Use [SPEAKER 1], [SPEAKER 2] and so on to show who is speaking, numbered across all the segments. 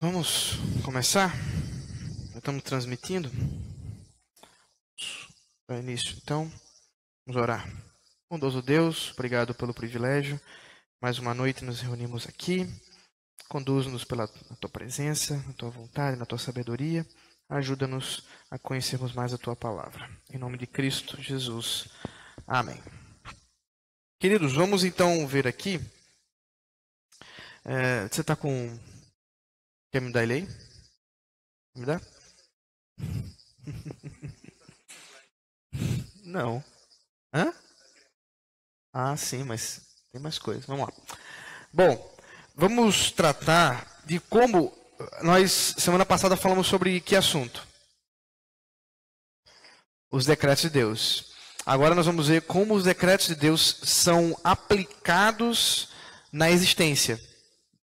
[SPEAKER 1] Vamos começar? Já estamos transmitindo? Para início, então, vamos orar. Bondoso Deus, obrigado pelo privilégio. Mais uma noite nos reunimos aqui. Conduz-nos pela tua presença, na tua vontade, na tua sabedoria. Ajuda-nos a conhecermos mais a tua palavra. Em nome de Cristo Jesus. Amém. Queridos, vamos então ver aqui. Você está com... Quer me dar ele aí? Me dá? Não. Hã? Ah, sim, mas tem mais coisas. Vamos lá. Bom, vamos tratar de como nós, semana passada, falamos sobre que assunto? Os decretos de Deus. Agora nós vamos ver como os decretos de Deus são aplicados na existência.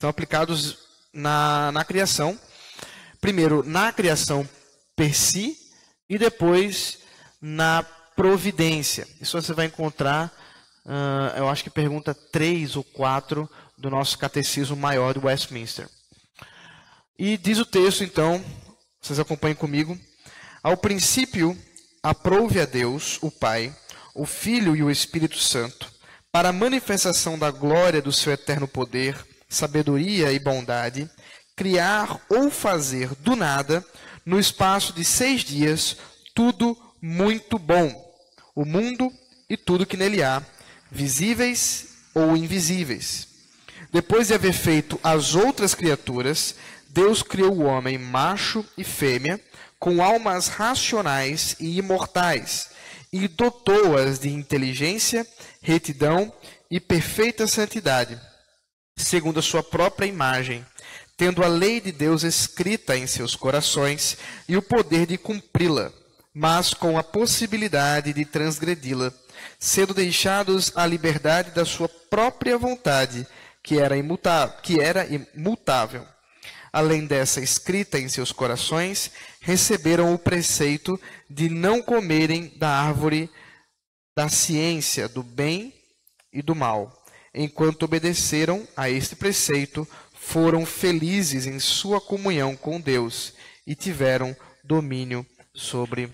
[SPEAKER 1] São aplicados na criação. Primeiro, na criação per si e depois na providência. Isso você vai encontrar, eu acho que pergunta 3 ou 4 do nosso catecismo maior de Westminster. E diz o texto, então, vocês acompanhem comigo. Ao princípio, aprouve a Deus, o Pai, o Filho e o Espírito Santo, para a manifestação da glória do seu eterno poder, sabedoria e bondade, criar ou fazer do nada, no espaço de 6 dias, tudo muito bom, o mundo e tudo que nele há, visíveis ou invisíveis. Depois de haver feito as outras criaturas, Deus criou o homem macho e fêmea, com almas racionais e imortais, e dotou-as de inteligência, retidão e perfeita santidade, segundo a sua própria imagem, tendo a lei de Deus escrita em seus corações e o poder de cumpri-la, mas com a possibilidade de transgredi-la, sendo deixados à liberdade da sua própria vontade, que era imutável. Além dessa escrita em seus corações, receberam o preceito de não comerem da árvore da ciência do bem e do mal. Enquanto obedeceram a este preceito, foram felizes em sua comunhão com Deus e tiveram domínio sobre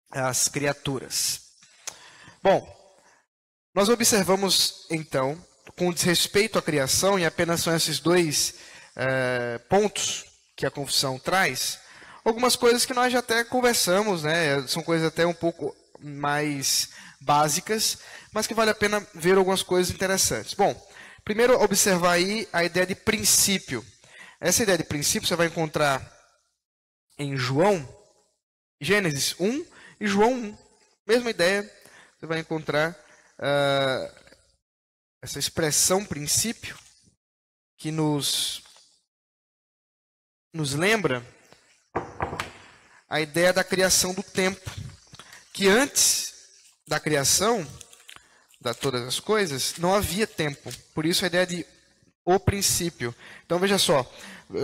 [SPEAKER 1] as criaturas. Bom, nós observamos então, com desrespeito à criação, e apenas são esses dois pontos que a confissão traz, algumas coisas que nós já até conversamos, né? São coisas até um pouco mais básicas, mas que vale a pena ver algumas coisas interessantes. Bom, primeiro observar aí a ideia de princípio. Essa ideia de princípio você vai encontrar em Gênesis 1 e João 1. Mesma ideia, você vai encontrar essa expressão princípio, que nos lembra a ideia da criação do tempo, que antes da criação de todas as coisas, não havia tempo. Por isso a ideia de o princípio. Então veja só,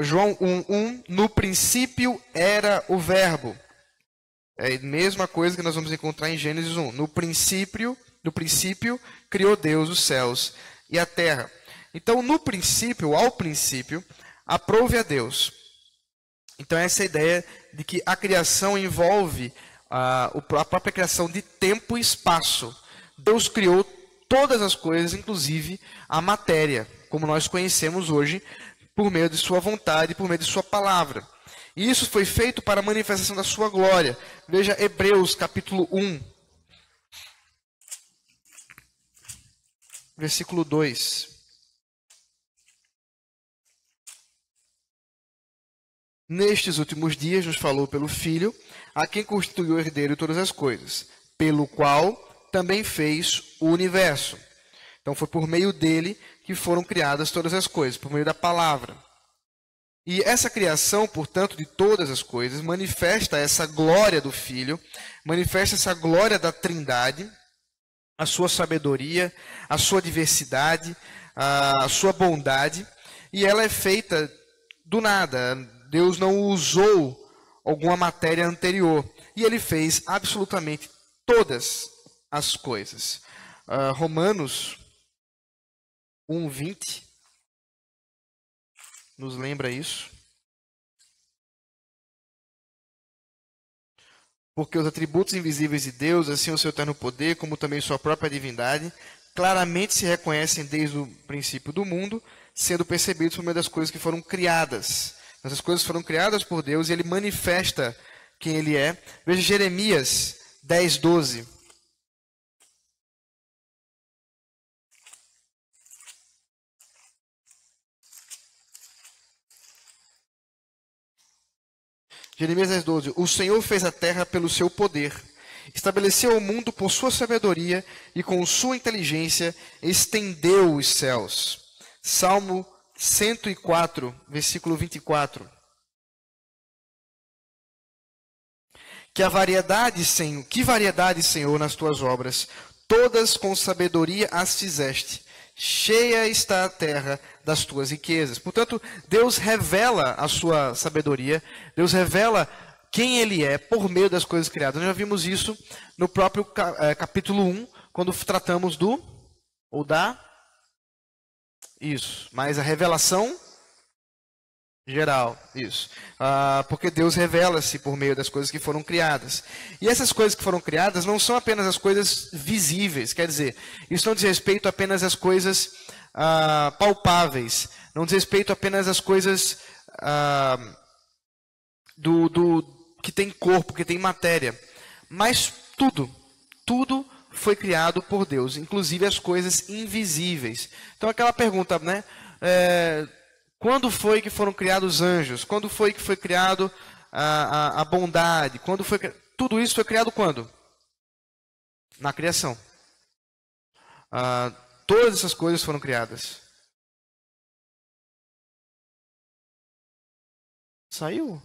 [SPEAKER 1] João 1:1, no princípio era o verbo. É a mesma coisa que nós vamos encontrar em Gênesis 1. No princípio criou Deus os céus e a terra. Então, no princípio, ao princípio, aprouve a Deus. Então, essa é a ideia de que a criação envolve a própria criação de tempo e espaço. Deus criou todas as coisas, inclusive a matéria, como nós conhecemos hoje, por meio de sua vontade, por meio de sua palavra. E isso foi feito para a manifestação da sua glória. Veja Hebreus capítulo 1, versículo 2. Nestes últimos dias nos falou pelo Filho, a quem constituiu o herdeiro de todas as coisas, pelo qual também fez o universo. Então foi por meio dele que foram criadas todas as coisas, por meio da palavra. E essa criação, portanto, de todas as coisas, manifesta essa glória do Filho, manifesta essa glória da Trindade, a sua sabedoria, a sua diversidade, a sua bondade, e ela é feita do nada. Deus não usou alguma matéria anterior, e ele fez absolutamente todas as coisas. Romanos 1:20 nos lembra isso. porque os atributos invisíveis de Deus, assim o seu eterno poder, como também sua própria divindade, claramente se reconhecem desde o princípio do mundo, sendo percebidos por meio das coisas que foram criadas. Essas coisas foram criadas por Deus e ele manifesta quem ele é. Veja Jeremias 10, 12. Jeremias 10, 12. O Senhor fez a terra pelo seu poder, estabeleceu o mundo por sua sabedoria e com sua inteligência estendeu os céus. Salmo 104, versículo 24. Que variedade, Senhor, nas tuas obras, todas com sabedoria as fizeste. Cheia está a terra das tuas riquezas. Portanto, Deus revela a sua sabedoria, Deus revela quem ele é por meio das coisas criadas. Nós já vimos isso no próprio capítulo 1, quando tratamos mas a revelação geral, isso. Porque Deus revela-se por meio das coisas que foram criadas. E essas coisas que foram criadas não são apenas as coisas visíveis, quer dizer, isso não diz respeito apenas às coisas palpáveis, não diz respeito apenas às coisas que tem corpo, que tem matéria, mas tudo foi criado por Deus, inclusive as coisas invisíveis. Então aquela pergunta, né? Quando foi que foram criados os anjos? Quando foi que foi criado a bondade? Tudo isso foi criado quando? Na criação. Todas essas coisas foram criadas. Saiu?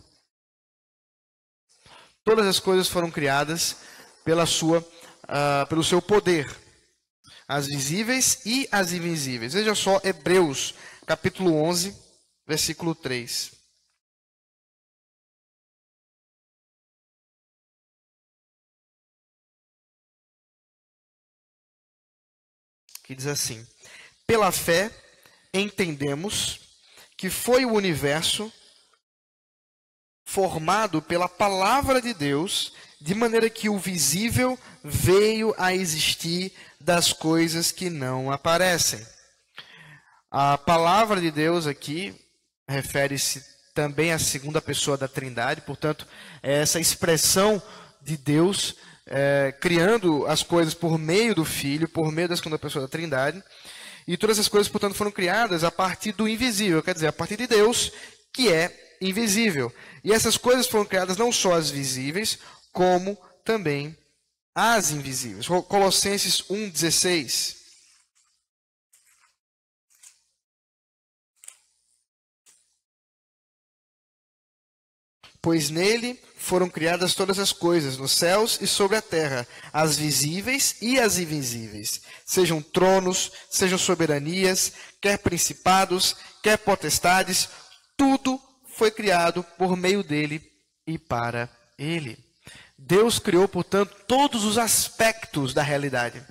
[SPEAKER 1] Todas as coisas foram criadas pelo seu poder. As visíveis e as invisíveis. Veja só, Hebreus, capítulo 11, versículo 3. Que diz assim: pela fé entendemos que foi o universo formado pela palavra de Deus, de maneira que o visível veio a existir das coisas que não aparecem. A palavra de Deus aqui refere-se também à segunda pessoa da Trindade, portanto, é essa expressão de Deus criando as coisas por meio do Filho, por meio da segunda pessoa da Trindade. E todas essas coisas, portanto, foram criadas a partir do invisível, quer dizer, a partir de Deus, que é invisível. E essas coisas foram criadas não só as visíveis, como também as invisíveis. Colossenses 1,16. Pois nele foram criadas todas as coisas, nos céus e sobre a terra, as visíveis e as invisíveis, sejam tronos, sejam soberanias, quer principados, quer potestades, tudo foi criado por meio dele e para ele. Deus criou, portanto, todos os aspectos da realidade.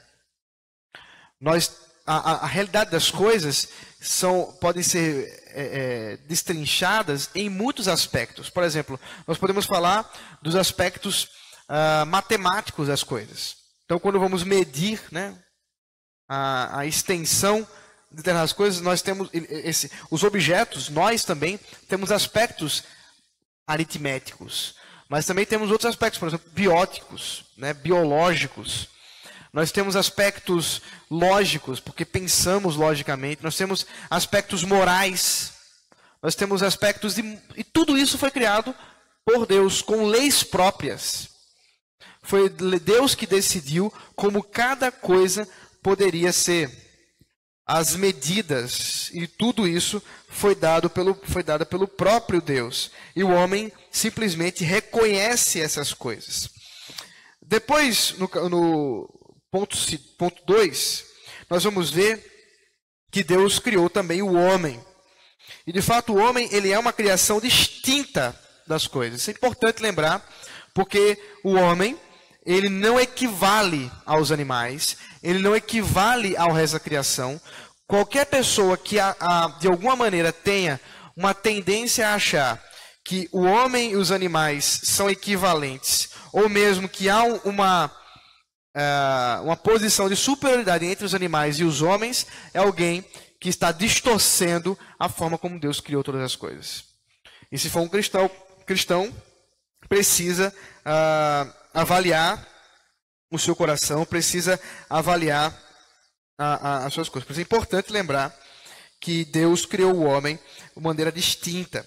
[SPEAKER 1] A realidade das coisas podem ser destrinchadas em muitos aspectos. Por exemplo, nós podemos falar dos aspectos matemáticos das coisas. Então, quando vamos medir, né, a extensão de determinadas coisas, nós temos os objetos, nós também temos aspectos aritméticos, mas também temos outros aspectos, por exemplo, bióticos, né, biológicos. Nós temos aspectos lógicos, porque pensamos logicamente. Nós temos aspectos morais. Nós temos aspectos e tudo isso foi criado por Deus, com leis próprias. Foi Deus que decidiu como cada coisa poderia ser. As medidas e tudo isso foi dado pelo próprio Deus. E o homem simplesmente reconhece essas coisas. Depois, no ponto 2, nós vamos ver que Deus criou também o homem. E de fato o homem, ele é uma criação distinta das coisas. Isso é importante lembrar, porque o homem, ele não equivale aos animais, ele não equivale ao resto da criação. Qualquer pessoa que de alguma maneira tenha uma tendência a achar que o homem e os animais são equivalentes, ou mesmo que há uma posição de superioridade entre os animais e os homens, é alguém que está distorcendo a forma como Deus criou todas as coisas. E se for um cristão precisa avaliar o seu coração, precisa avaliar as suas coisas. Por isso é importante lembrar que Deus criou o homem de maneira distinta.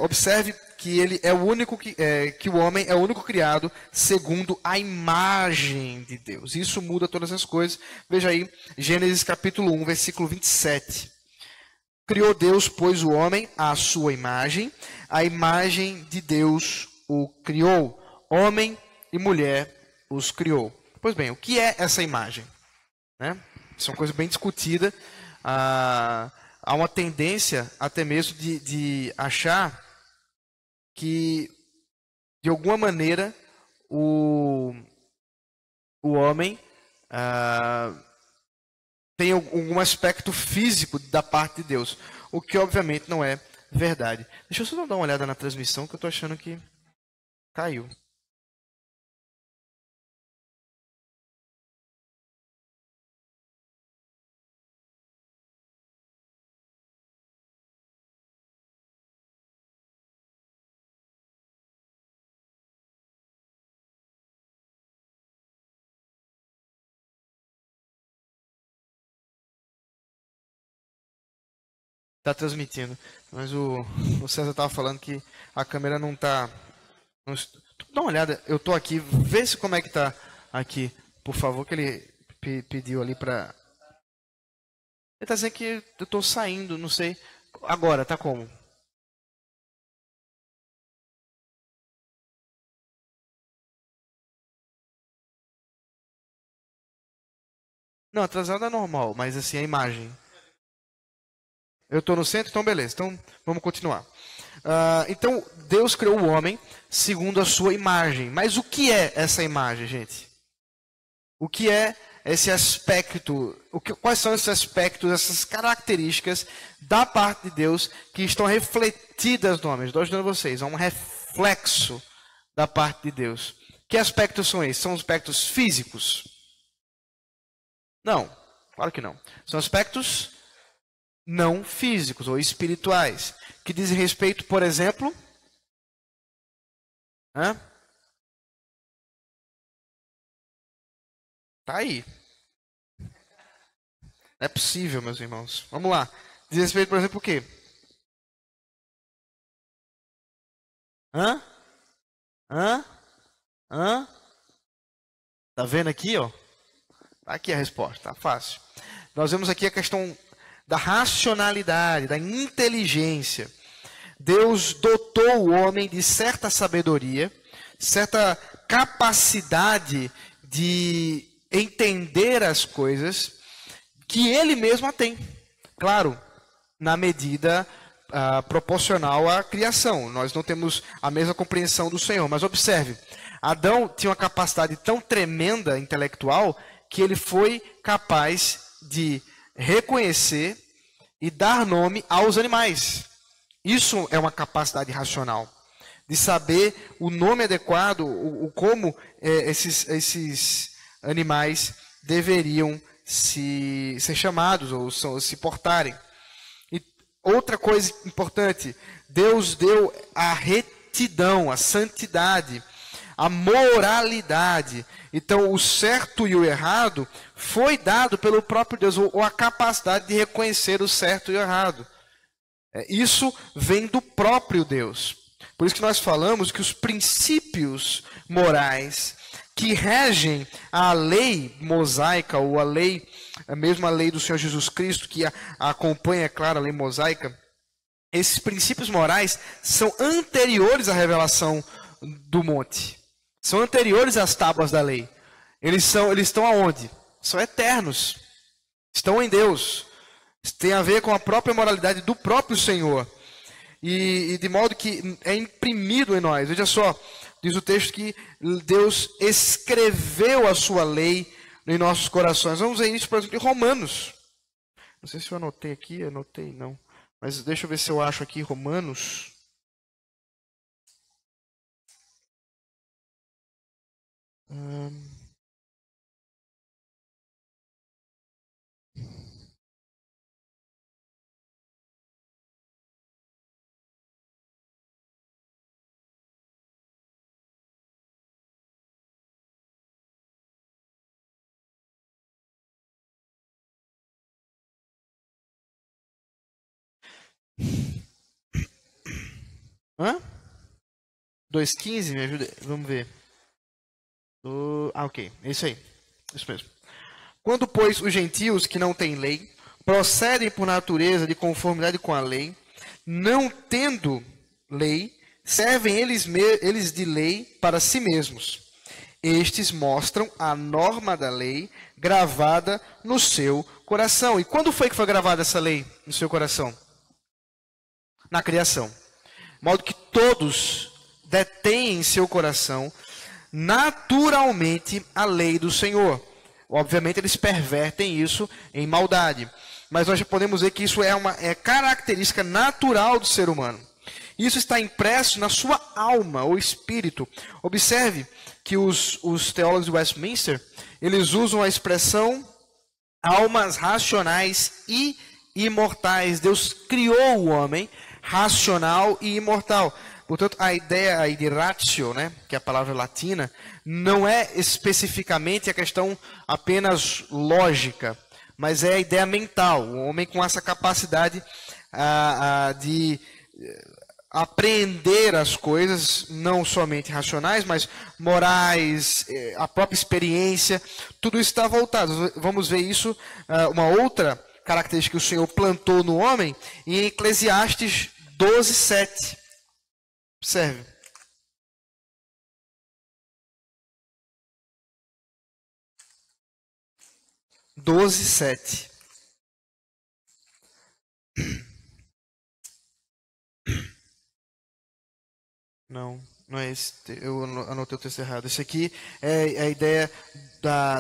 [SPEAKER 1] Observe que ele é o único que o homem é o único criado segundo a imagem de Deus. Isso muda todas as coisas. Veja aí, Gênesis capítulo 1, versículo 27. Criou Deus, pois, o homem à sua imagem, a imagem de Deus o criou, homem e mulher os criou. Pois bem, o que é essa imagem? Né? Isso é uma coisa bem discutida. Há uma tendência até mesmo de achar que, de alguma maneira, o homem tem algum aspecto físico da parte de Deus, o que obviamente não é verdade. Deixa eu só dar uma olhada na transmissão, que eu estou achando que caiu. Está transmitindo, mas o César estava falando que a câmera não está. Dá uma olhada, eu estou aqui, vê se como é que está aqui, por favor, que ele pediu ali para. Ele está dizendo que eu estou saindo, não sei. Agora, tá como? Não, atrasado é normal, mas assim, a imagem. Eu estou no centro, então beleza. Então, vamos continuar. Então, Deus criou o homem segundo a sua imagem. Mas o que é essa imagem, gente? O que é esse aspecto? Quais são esses aspectos, essas características da parte de Deus que estão refletidas no homem? Estou ajudando vocês. É um reflexo da parte de Deus. Que aspectos são esses? São aspectos físicos? Não, claro que não. São aspectos não físicos ou espirituais, que dizem respeito, por exemplo, tá aí. Não é possível, meus irmãos. Vamos lá. Diz respeito, por exemplo, o quê? Tá vendo aqui, ó? Tá aqui a resposta, tá fácil. Nós vemos aqui a questão da racionalidade, da inteligência. Deus dotou o homem de certa sabedoria, certa capacidade de entender as coisas que ele mesmo a tem. Claro, na medida proporcional à criação. Nós não temos a mesma compreensão do Senhor, mas observe, Adão tinha uma capacidade tão tremenda intelectual que ele foi capaz de reconhecer e dar nome aos animais. Isso é uma capacidade racional, de saber o nome adequado, como esses animais deveriam ser chamados ou se portarem. E outra coisa importante, Deus deu a retidão, a santidade, a moralidade. Então, o certo e o errado foi dado pelo próprio Deus, ou a capacidade de reconhecer o certo e o errado. Isso vem do próprio Deus. Por isso que nós falamos que os princípios morais que regem a lei mosaica, ou a lei, mesmo a lei do Senhor Jesus Cristo, que acompanha, é claro, a lei mosaica, esses princípios morais são anteriores à revelação do monte. São anteriores às tábuas da lei. Eles estão aonde? São eternos. Estão em Deus. Tem a ver com a própria moralidade do próprio Senhor. E de modo que é imprimido em nós. Veja só, diz o texto que Deus escreveu a sua lei em nossos corações. Vamos ver isso, por exemplo, em Romanos. Não sei se eu anotei aqui, anotei não. Mas deixa eu ver se eu acho aqui Romanos. Hã? 2:15, me ajuda. Vamos ver. Ok. É isso aí. Isso mesmo. Quando, pois, os gentios que não têm lei procedem por natureza de conformidade com a lei, não tendo lei, servem eles de lei para si mesmos. Estes mostram a norma da lei gravada no seu coração. E quando foi que foi gravada essa lei no seu coração? Na criação. De modo que todos detêm em seu coração naturalmente a lei do Senhor. Obviamente eles pervertem isso em maldade. Mas nós já podemos ver que isso é característica natural do ser humano. Isso está impresso na sua alma ou espírito. Observe que os teólogos de Westminster, eles usam a expressão almas racionais e imortais. Deus criou o homem racional e imortal. Portanto, a ideia aí de ratio, né, que é a palavra latina, não é especificamente a questão apenas lógica, mas é a ideia mental. O homem com essa capacidade de apreender as coisas, não somente racionais, mas morais, a própria experiência, tudo isso está voltado. Vamos ver isso, uma outra característica que o Senhor plantou no homem, em Eclesiastes 12:7. Observe. Doze, 7. Não é esse. Eu anotei o texto errado. Esse aqui é a ideia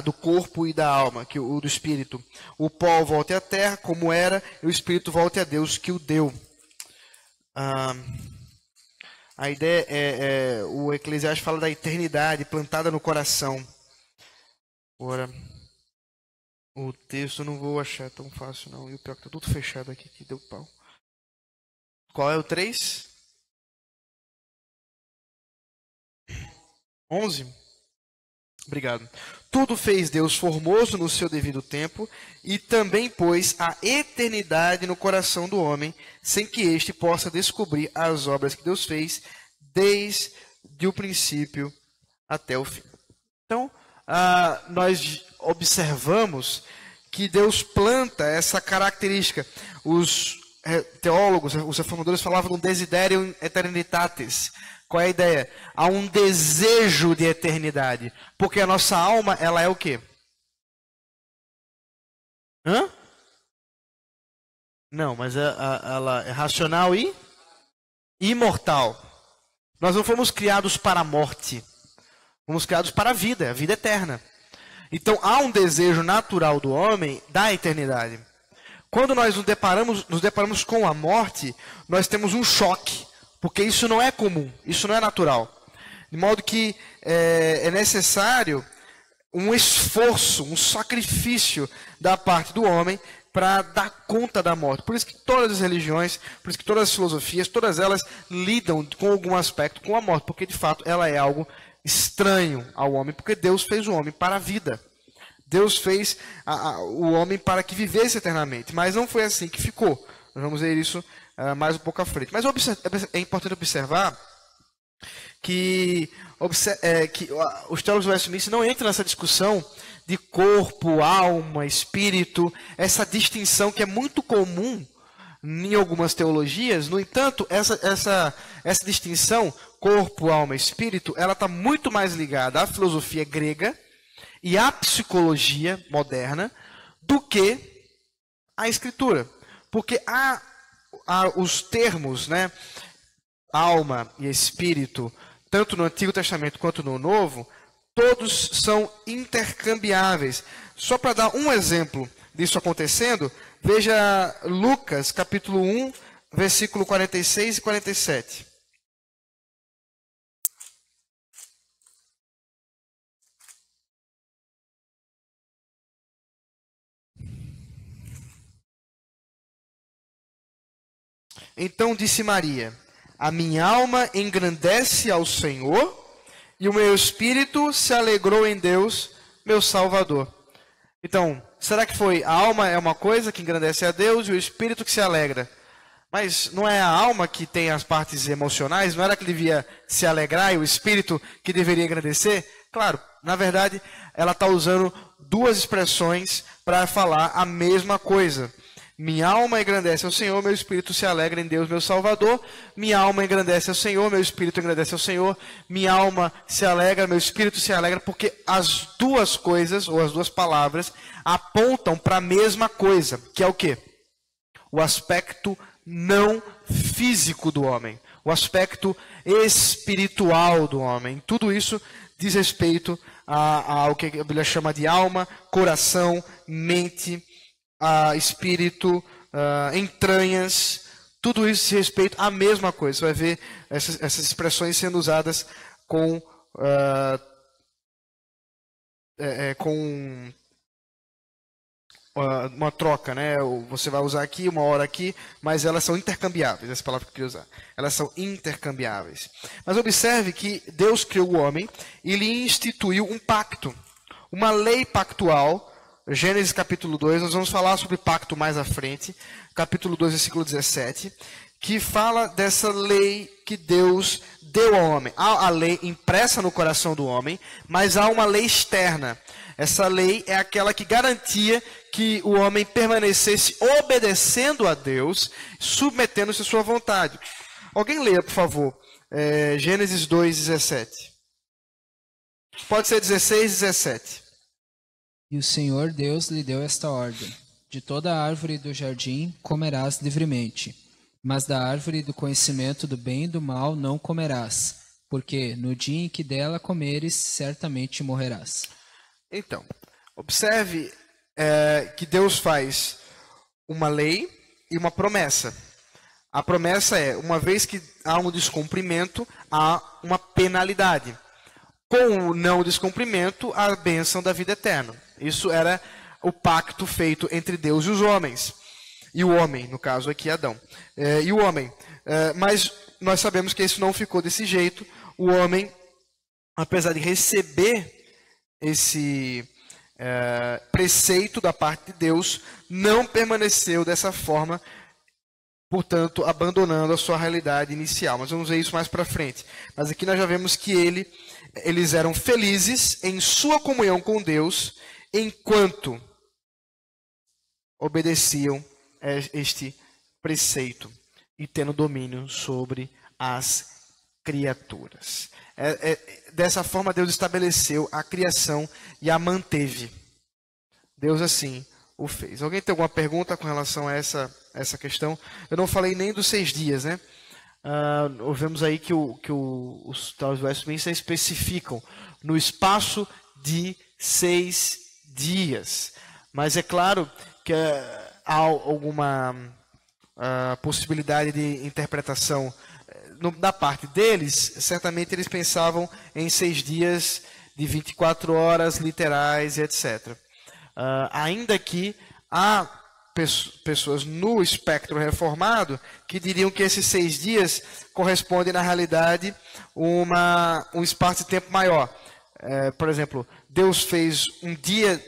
[SPEAKER 1] do corpo e da alma, o do espírito. O pó volte à terra como era, e o espírito volte a Deus que o deu. A ideia o Eclesiastes fala da eternidade plantada no coração. Ora, o texto eu não vou achar tão fácil não. E o pior que tá tudo fechado aqui, que deu pau. Qual é o 3? 11? Obrigado. Tudo fez Deus formoso no seu devido tempo, e também pôs a eternidade no coração do homem, sem que este possa descobrir as obras que Deus fez, desde o princípio até o fim. Então, nós observamos que Deus planta essa característica. Os teólogos, os reformadores falavam do desiderium eternitatis. Qual é a ideia? Há um desejo de eternidade. Porque a nossa alma, ela é o quê? Hã? Não, mas ela é racional e imortal. Nós não fomos criados para a morte. Fomos criados para a vida eterna. Então, há um desejo natural do homem da eternidade. Quando nós nos deparamos com a morte, nós temos um choque. Porque isso não é comum, isso não é natural. De modo que é necessário um esforço, um sacrifício da parte do homem para dar conta da morte. Por isso que todas as religiões, por isso que todas as filosofias, todas elas lidam com algum aspecto com a morte. Porque de fato ela é algo estranho ao homem, porque Deus fez o homem para a vida. Deus fez o homem para que vivesse eternamente. Mas não foi assim que ficou. Nós vamos ver isso mais um pouco à frente. Mas é importante observar que os teólogos do Westminster não entram nessa discussão de corpo, alma, espírito, essa distinção que é muito comum em algumas teologias. No entanto, essa distinção, corpo, alma, espírito, ela está muito mais ligada à filosofia grega e à psicologia moderna do que à escritura. Porque os termos, né, alma e espírito, tanto no Antigo Testamento quanto no Novo, todos são intercambiáveis. Só para dar um exemplo disso acontecendo, veja Lucas, capítulo 1, versículo 46 e 47. Então disse Maria: a minha alma engrandece ao Senhor, e o meu espírito se alegrou em Deus, meu Salvador. Então, será que foi a alma é uma coisa que engrandece a Deus e o espírito que se alegra? Mas não é a alma que tem as partes emocionais? Não era que devia se alegrar e o espírito que deveria agradecer? Claro, na verdade, ela está usando duas expressões para falar a mesma coisa. Minha alma engrandece ao Senhor, meu espírito se alegra em Deus, meu Salvador. Minha alma engrandece ao Senhor, meu espírito engrandece ao Senhor. Minha alma se alegra, meu espírito se alegra, porque as duas coisas, ou as duas palavras, apontam para a mesma coisa, que é o quê? O aspecto não físico do homem, o aspecto espiritual do homem. Tudo isso diz respeito ao que a Bíblia chama de alma, coração, mente, espírito, entranhas. Tudo isso diz respeito à mesma coisa. Você vai ver essas expressões sendo usadas com uma troca, né? Você vai usar aqui, uma hora aqui, mas elas são intercambiáveis, essa palavra que eu queria usar. Elas são intercambiáveis. Mas observe que Deus criou o homem e lhe instituiu um pacto, uma lei pactual. Gênesis capítulo 2, nós vamos falar sobre pacto mais à frente, capítulo 2, versículo 17, que fala dessa lei que Deus deu ao homem. Há a lei impressa no coração do homem, mas há uma lei externa. Essa lei é aquela que garantia que o homem permanecesse obedecendo a Deus, submetendo-se à sua vontade. Alguém leia, por favor, Gênesis 2, 17. Pode ser 16, 17.
[SPEAKER 2] E o Senhor Deus lhe deu esta ordem: de toda a árvore do jardim comerás livremente, mas da árvore do conhecimento do bem e do mal não comerás, porque no dia em que dela comeres, certamente morrerás. Então,
[SPEAKER 1] observe que Deus faz uma lei e uma promessa. A promessa é, uma vez que há um descumprimento, há uma penalidade. Com o não descumprimento, a bênção da vida eterna. Isso era o pacto feito entre Deus e os homens. E o homem, no caso aqui, Adão. E o homem. Mas nós sabemos que isso não ficou desse jeito. O homem, apesar de receber esse preceito da parte de Deus, não permaneceu dessa forma, portanto, abandonando a sua realidade inicial. Mas vamos ver isso mais para frente. Mas aqui nós já vemos que eles eram felizes em sua comunhão com Deus, enquanto obedeciam este preceito e tendo domínio sobre as criaturas. Dessa forma, Deus estabeleceu a criação e a manteve. Deus assim o fez. Alguém tem alguma pergunta com relação a essa questão? Eu não falei nem dos 6 dias, né? Vemos aí que os Westminster especificam no espaço de 6 dias. Mas é claro que há alguma possibilidade de interpretação da parte deles. Certamente eles pensavam em 6 dias de 24 horas literais e etc. Ainda que há pessoas no espectro reformado que diriam que esses 6 dias correspondem, na realidade, um espaço de tempo maior. Por exemplo, Deus fez um dia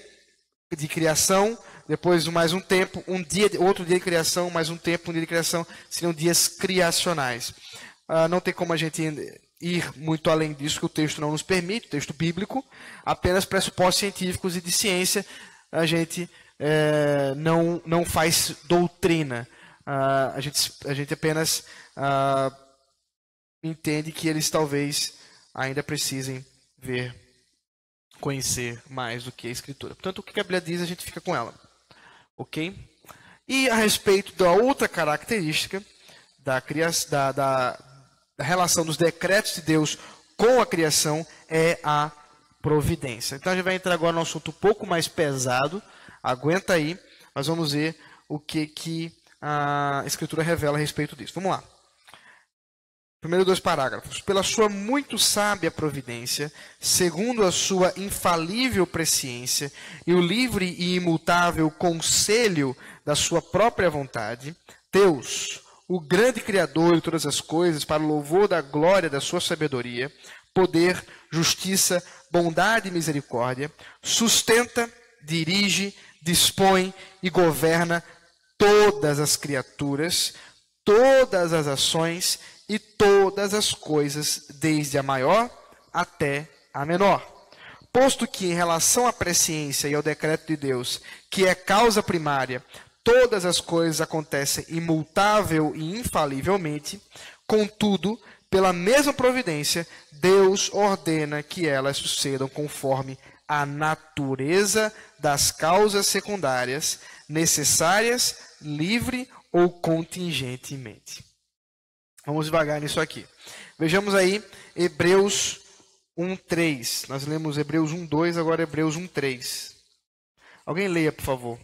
[SPEAKER 1] de criação, depois mais um tempo, outro dia de criação, mais um tempo, um dia de criação, seriam dias criacionais. Não tem como a gente ir muito além disso, que o texto não nos permite, o texto bíblico, apenas pressupostos científicos e de ciência, a gente não faz doutrina. A gente apenas entende que eles talvez ainda precisem conhecer mais do que a Escritura. Portanto, o que a Bíblia diz, a gente fica com ela. Ok? E a respeito da outra característica da relação dos decretos de Deus com a criação é a providência. Então a gente vai entrar agora num assunto um pouco mais pesado. Aguenta aí, mas vamos ver o que a Escritura revela a respeito disso. Vamos lá. Primeiro 2 parágrafos. Pela sua muito sábia providência, segundo a sua infalível presciência e o livre e imutável conselho da sua própria vontade, Deus, o grande Criador de todas as coisas, para o louvor da glória da sua sabedoria, poder, justiça, bondade e misericórdia, sustenta, dirige, dispõe e governa todas as criaturas, todas as ações e todas as coisas, desde a maior até a menor. Posto que, em relação à presciência e ao decreto de Deus, que é causa primária, todas as coisas acontecem imutável e infalivelmente, contudo, pela mesma providência, Deus ordena que elas sucedam conforme a natureza das causas secundárias, necessárias, livre ou contingentemente. Vamos devagar nisso aqui. Vejamos aí Hebreus 1:3. Nós lemos Hebreus 1:2, agora Hebreus 1:3. Alguém leia, por favor.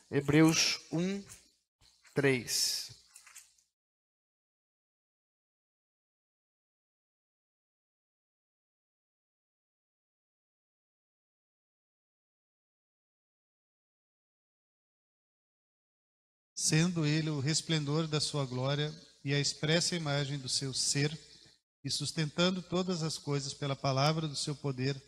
[SPEAKER 1] Hebreus 1:3.
[SPEAKER 3] Sendo ele o resplendor da sua glória e a expressa imagem do seu ser, e sustentando todas as coisas pela palavra do seu poder,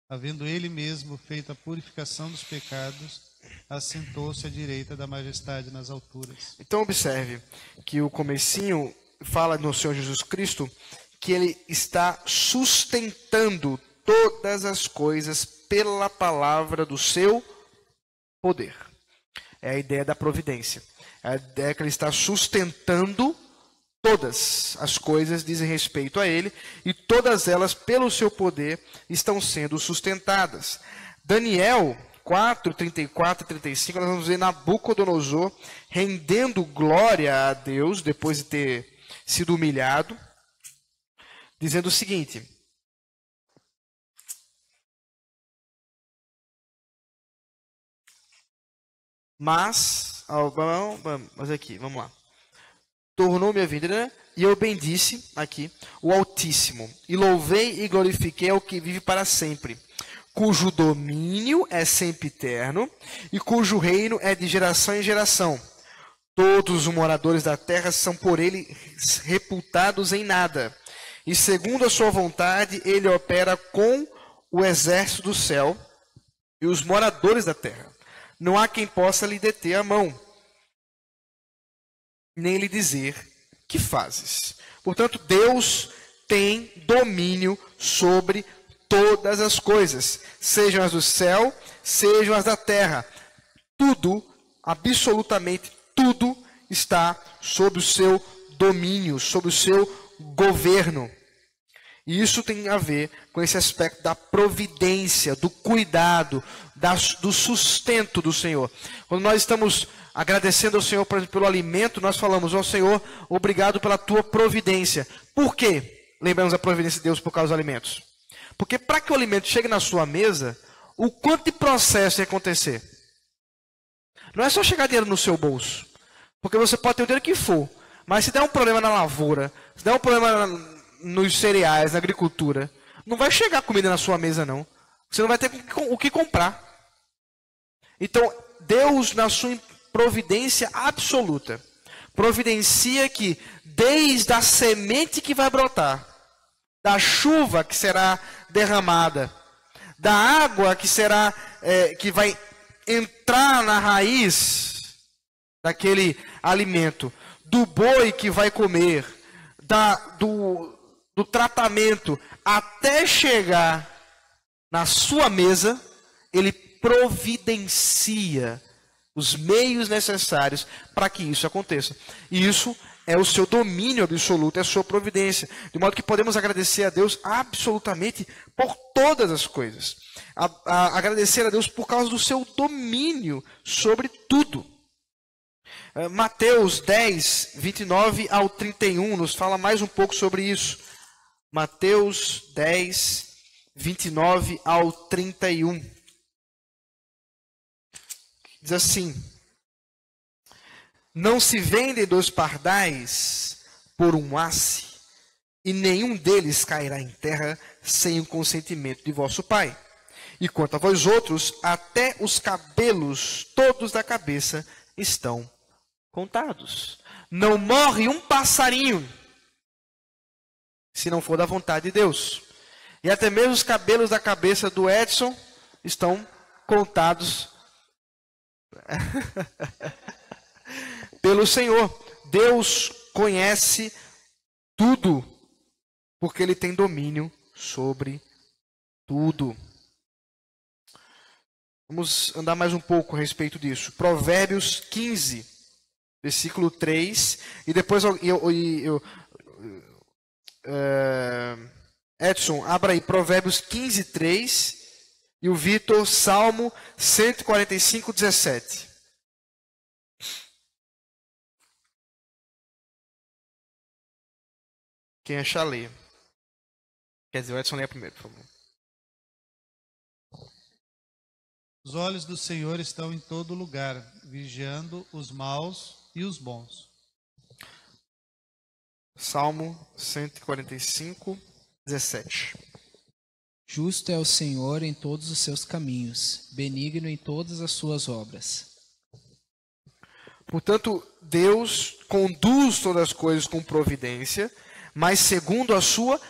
[SPEAKER 3] havendo ele mesmo feito a purificação dos pecados, assentou-se à direita da majestade nas alturas.
[SPEAKER 1] Então observe que o comecinho fala no Senhor Jesus Cristo que ele está sustentando todas as coisas pela palavra do seu poder. É a ideia da providência. A ideia que ele está sustentando todas as coisas dizem respeito a ele, e todas elas, pelo seu poder, estão sendo sustentadas. Daniel 4, 34 e 35, nós vamos ver Nabucodonosor rendendo glória a Deus, depois de ter sido humilhado, dizendo o seguinte: mas aqui, vamos lá. Tornou-me a vida, e eu bendisse, aqui, o Altíssimo, e louvei e glorifiquei ao que vive para sempre, cujo domínio é sempre eterno, e cujo reino é de geração em geração. Todos os moradores da terra são por ele reputados em nada, e segundo a sua vontade, ele opera com o exército do céu e os moradores da terra. Não há quem possa lhe deter a mão, nem lhe dizer: que fazes? Portanto, Deus tem domínio sobre todas as coisas, sejam as do céu, sejam as da terra. Tudo, absolutamente tudo, está sob o seu domínio, sob o seu governo. E isso tem a ver com esse aspecto da providência, do cuidado, do sustento do Senhor. Quando nós estamos agradecendo ao Senhor pelo alimento, nós falamos: ó Senhor, obrigado pela tua providência. Por quê? Lembramos a providência de Deus por causa dos alimentos. Porque para que o alimento chegue na sua mesa, o quanto de processo tem que acontecer? Não é só chegar dinheiro no seu bolso. Porque você pode ter o dinheiro que for, mas se der um problema na lavoura, se der um problema nos cereais, na agricultura, não vai chegar comida na sua mesa, não. Você não vai ter o que comprar. Então, Deus, na sua providência absoluta, providencia que desde a semente que vai brotar, da chuva que será derramada, da água que será que vai entrar na raiz daquele alimento, do boi que vai comer, do tratamento, até chegar na sua mesa, ele providencia os meios necessários para que isso aconteça. E isso é o seu domínio absoluto, é a sua providência. De modo que podemos agradecer a Deus absolutamente por todas as coisas. Agradecer a Deus por causa do seu domínio sobre tudo. Mateus 10, 29 ao 31 nos fala mais um pouco sobre isso. Mateus 10, 29 ao 31. Diz assim: não se vendem 2 pardais por um asse, e nenhum deles cairá em terra sem o consentimento de vosso Pai. E quanto a vós outros, até os cabelos todos da cabeça estão contados. Não morre um passarinho, se não for da vontade de Deus. E até mesmo os cabelos da cabeça do Edson estão contados pelo Senhor. Deus conhece tudo, porque Ele tem domínio sobre tudo. Vamos andar mais um pouco a respeito disso. Provérbios 15, versículo 3. E depois Edson, abra aí Provérbios 15, 3. E o Vitor, Salmo 145, 17. Quem achar, lê. Quer dizer, o Edson lê primeiro, por favor.
[SPEAKER 3] Os olhos do Senhor estão em todo lugar, vigiando os maus e os bons.
[SPEAKER 1] Salmo 145, 17.
[SPEAKER 2] Justo é o Senhor em todos os seus caminhos, benigno em todas as suas obras.
[SPEAKER 1] Portanto, Deus conduz todas as coisas com providência, mas segundo a sua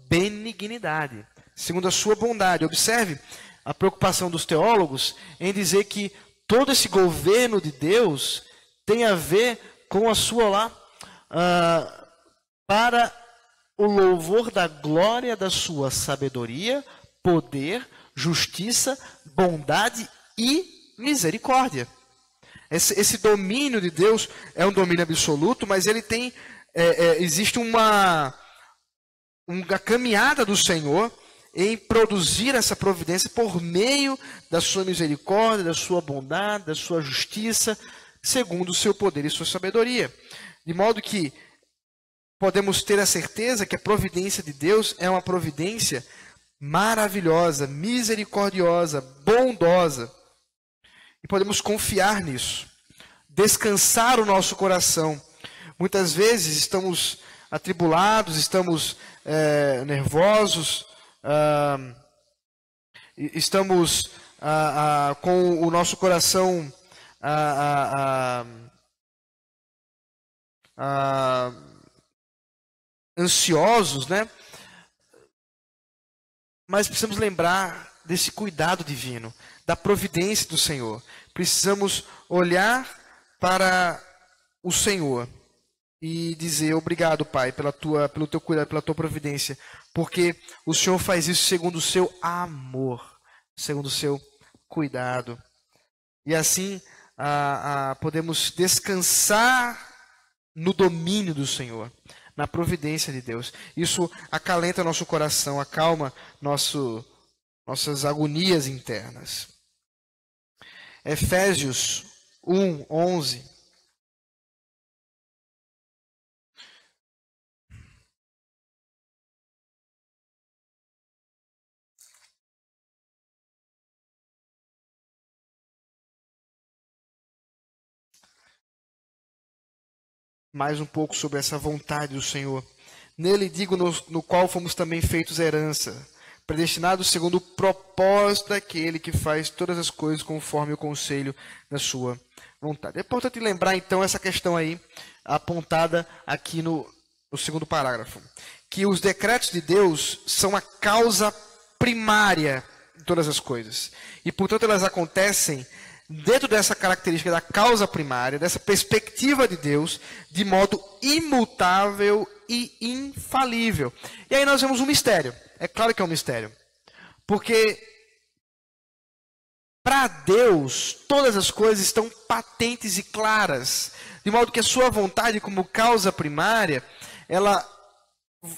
[SPEAKER 1] benignidade, segundo a sua bondade. Observe a preocupação dos teólogos em dizer que todo esse governo de Deus tem a ver com a sua para o louvor da glória da sua sabedoria, poder, justiça, bondade e misericórdia. Esse domínio de Deus é um domínio absoluto, mas ele tem existe uma caminhada do Senhor em produzir essa providência por meio da sua misericórdia, da sua bondade, da sua justiça, segundo o seu poder e sua sabedoria. De modo que podemos ter a certeza que a providência de Deus é uma providência maravilhosa, misericordiosa, bondosa. E podemos confiar nisso, descansar o nosso coração. Muitas vezes estamos atribulados, estamos nervosos, estamos com o nosso coração ansiosos, né? Mas precisamos lembrar desse cuidado divino, da providência do Senhor. Precisamos olhar para o Senhor e dizer: obrigado, Pai, pelo teu cuidado, pela tua providência, porque o Senhor faz isso segundo o seu amor, segundo o seu cuidado. E assim podemos descansar no domínio do Senhor, na providência de Deus. Isso acalenta nosso coração, acalma nossas agonias internas. Efésios 1, 11. Mais um pouco sobre essa vontade do Senhor. Nele digo, no qual fomos também feitos herança, predestinados segundo o propósito daquele que faz todas as coisas conforme o conselho da sua vontade. É importante lembrar, então, essa questão aí, apontada aqui no segundo parágrafo, que os decretos de Deus são a causa primária de todas as coisas. E, portanto, elas acontecem dentro dessa característica da causa primária, dessa perspectiva de Deus, de modo imutável e infalível. E aí nós vemos um mistério. É claro que é um mistério. Porque para Deus, todas as coisas estão patentes e claras. De modo que a sua vontade como causa primária,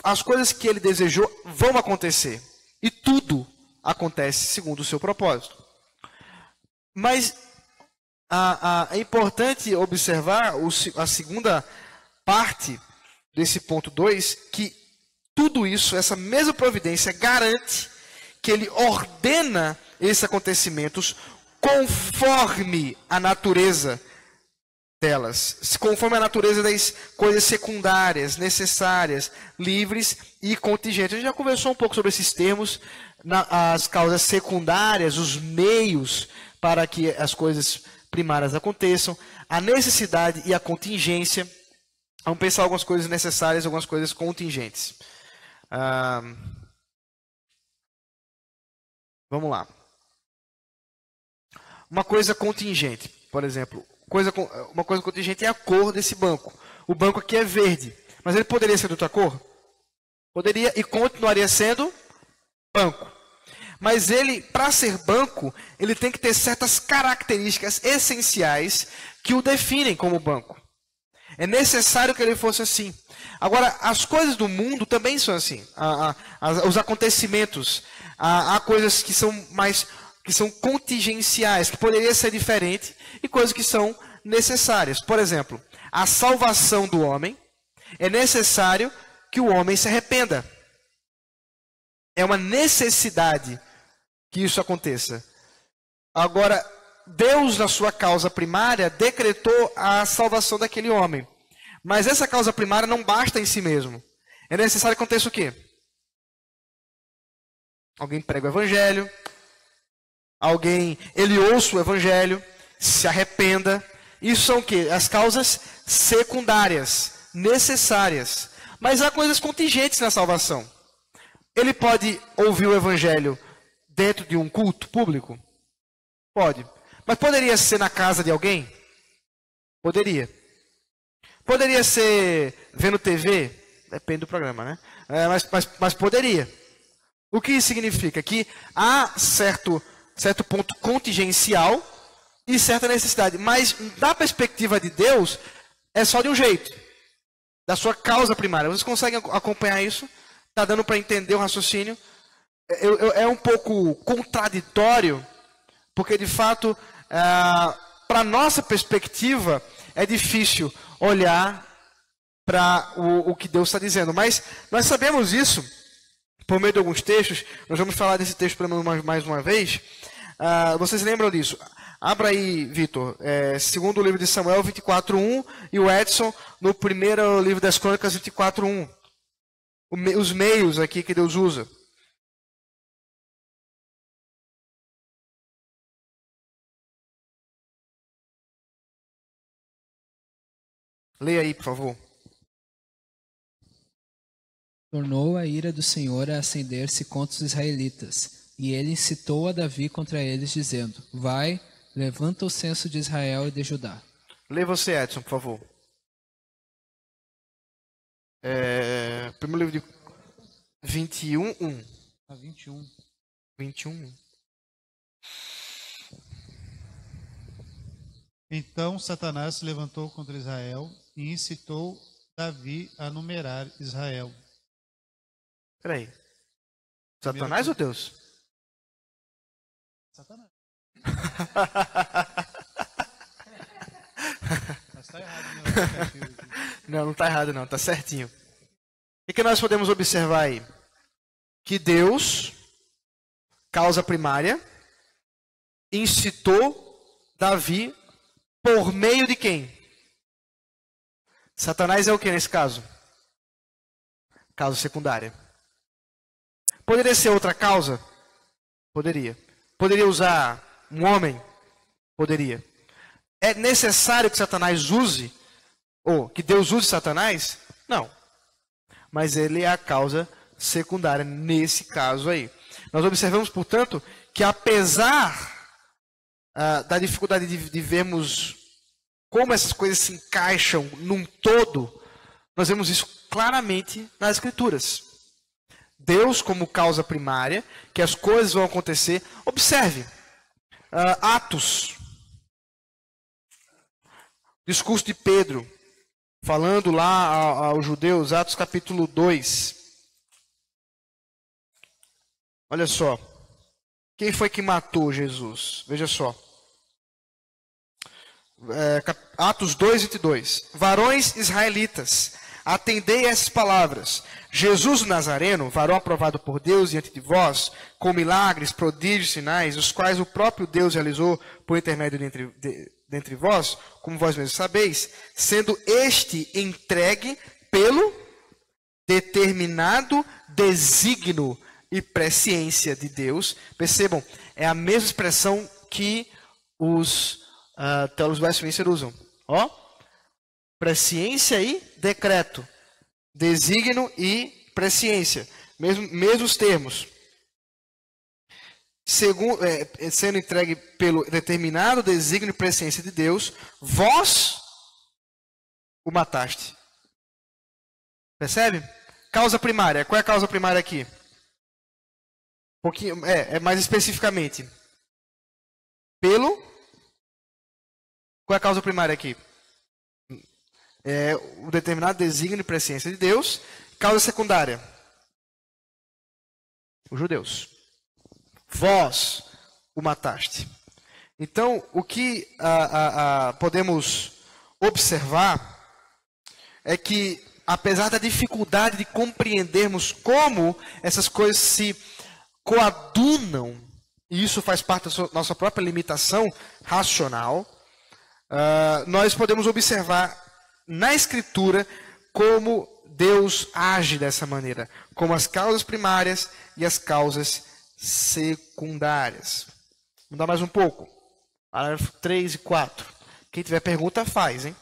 [SPEAKER 1] as coisas que Ele desejou vão acontecer. E tudo acontece segundo o seu propósito. Mas é importante observar a segunda parte desse ponto 2, que tudo isso, essa mesma providência, garante que Ele ordena esses acontecimentos conforme a natureza delas, conforme a natureza das coisas secundárias, necessárias, livres e contingentes. A gente já conversou um pouco sobre esses termos, as causas secundárias, os meios para que as coisas primárias aconteçam, a necessidade e a contingência. Vamos pensar algumas coisas necessárias, algumas coisas contingentes. Vamos lá. Uma coisa contingente, por exemplo. Uma coisa contingente é a cor desse banco. O banco aqui é verde, mas ele poderia ser de outra cor? Poderia e continuaria sendo banco. Mas ele, para ser banco, ele tem que ter certas características essenciais que o definem como banco. É necessário que ele fosse assim. Agora, as coisas do mundo também são assim. Os acontecimentos, há coisas que são contingenciais, que poderia ser diferente, e coisas que são necessárias. Por exemplo, a salvação do homem, é necessário que o homem se arrependa. É uma necessidade que isso aconteça. Agora, Deus, na sua causa primária, decretou a salvação daquele homem. Mas essa causa primária não basta em si mesmo. É necessário que aconteça o quê? Alguém prega o evangelho. Ele ouça o evangelho, se arrependa. Isso são o quê? As causas secundárias, necessárias. Mas há coisas contingentes na salvação. Ele pode ouvir o evangelho dentro de um culto público? Pode. Mas poderia ser na casa de alguém? Poderia. Poderia ser vendo TV? Depende do programa, né? Mas poderia. O que isso significa? Que há certo ponto contingencial e certa necessidade. Mas da perspectiva de Deus, é só de um jeito. Da sua causa primária. Vocês conseguem acompanhar isso? Está dando para entender o raciocínio? É um pouco contraditório, porque de fato, para a nossa perspectiva, é difícil olhar para o que Deus está dizendo. Mas nós sabemos isso por meio de alguns textos. Nós vamos falar desse texto pelo menos mais uma vez. Vocês lembram disso? Abra aí, Vitor, segundo livro de Samuel 24:1 e o Edson no primeiro livro das Crônicas 24:1. Os meios aqui que Deus usa. Leia aí, por favor.
[SPEAKER 2] Tornou a ira do Senhor a acender-se contra os israelitas, e ele incitou a Davi contra eles, dizendo: Vai, levanta o censo de Israel e de Judá.
[SPEAKER 1] Lê você, Edson, por favor. Primeiro livro de 21:1. 21:1.
[SPEAKER 3] Então Satanás se levantou contra Israel e incitou Davi a numerar Israel.
[SPEAKER 1] Peraí. Satanás ou Deus?
[SPEAKER 3] Satanás. Mas está errado,
[SPEAKER 1] Não está errado não, está certinho. O que nós podemos observar aí? Que Deus, causa primária, incitou Davi por meio de quem? Satanás é o que nesse caso? Causa secundária. Poderia ser outra causa? Poderia. Poderia usar um homem? Poderia. É necessário que Satanás use, ou que Deus use Satanás? Não. Mas ele é a causa secundária nesse caso aí. Nós observamos, portanto, que apesar da dificuldade de vermos como essas coisas se encaixam num todo, nós vemos isso claramente nas Escrituras. Deus como causa primária, que as coisas vão acontecer. Observe, Atos, discurso de Pedro, falando lá aos judeus, Atos capítulo 2. Olha só, quem foi que matou Jesus? Veja só. Atos 2:22. Varões israelitas, atendei a essas palavras. Jesus o Nazareno, varão aprovado por Deus diante de vós, com milagres, prodígios, sinais, os quais o próprio Deus realizou por intermédio dentre vós, como vós mesmos sabeis, sendo este entregue pelo determinado desígnio e presciência de Deus. Percebam, é a mesma expressão que os teólogos Westminster usam. presciência e decreto. Desígnio e presciência. Mesmos termos. Sendo entregue pelo determinado desígnio e presciência de Deus, vós o mataste. Percebe? Causa primária. Qual é a causa primária aqui? Mais especificamente. Qual é a causa primária aqui? O determinado desígnio e presciência de Deus. Causa secundária. Os judeus. Vós o mataste. Então, o que podemos observar é que, apesar da dificuldade de compreendermos como essas coisas se coadunam, e isso faz parte da nossa própria limitação racional, nós podemos observar na Escritura como Deus age dessa maneira, como as causas primárias e as causas secundárias. Vamos dar mais um pouco. Parágrafo 3 e 4. Quem tiver pergunta, faz, hein?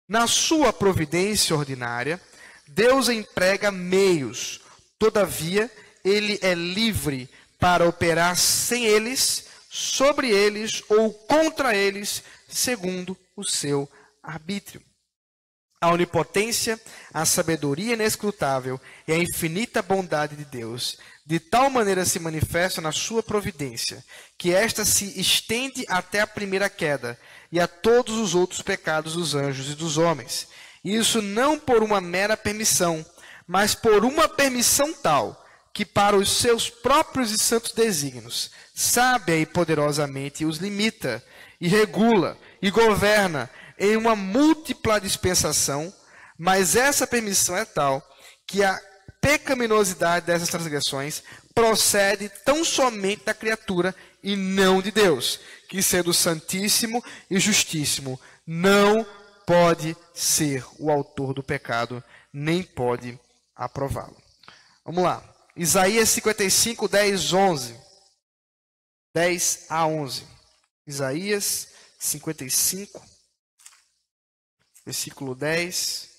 [SPEAKER 1] Na sua providência ordinária, Deus emprega meios. Todavia, Ele é livre para operar sem eles, sobre eles ou contra eles, segundo o seu arbítrio. A onipotência, a sabedoria inescrutável e a infinita bondade de Deus, de tal maneira se manifesta na sua providência, que esta se estende até a primeira queda e a todos os outros pecados dos anjos e dos homens. Isso não por uma mera permissão, mas por uma permissão tal, que para os seus próprios e santos desígnios, sábia e poderosamente os limita, e regula, e governa, em uma múltipla dispensação, mas essa permissão é tal que a pecaminosidade dessas transgressões procede tão somente da criatura e não de Deus, que sendo santíssimo e justíssimo, não pode ser o autor do pecado, nem pode aprová-lo. Vamos lá. Isaías 55, 10, 11. 10 a 11. Isaías 55, versículo 10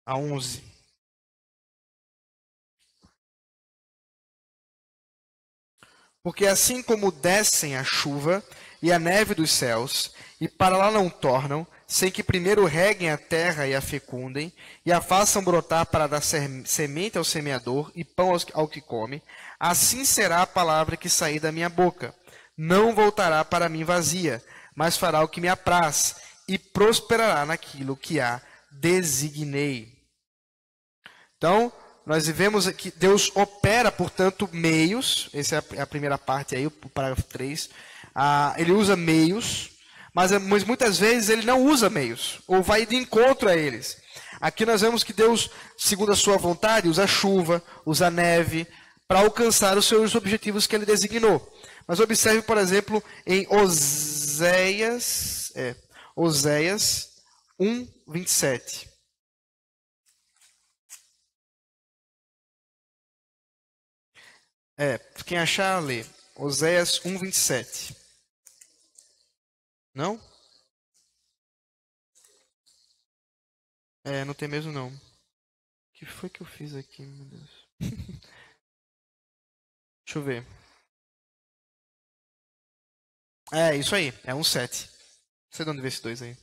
[SPEAKER 1] a 11. Porque assim como descem a chuva e a neve dos céus, e para lá não tornam, sem que primeiro reguem a terra e a fecundem, e a façam brotar para dar semente ao semeador e pão ao que come, assim será a palavra que sair da minha boca. Não voltará para mim vazia, mas fará o que me apraz, e prosperará naquilo que a designei. Então, nós vemos que Deus opera, portanto, meios. Essa é a primeira parte aí, o parágrafo 3. Ele usa meios, mas muitas vezes ele não usa meios, ou vai de encontro a eles. Aqui nós vemos que Deus, segundo a sua vontade, usa chuva, usa neve, para alcançar os seus objetivos que ele designou. Mas observe, por exemplo, em Oséias 1, 27. Quem achar, lê. Oséias 1, 27. Não? Não tem mesmo não. O que foi que eu fiz aqui, meu Deus? Deixa eu ver. Isso aí. É 1,7. Não sei de onde veio esse 2 aí.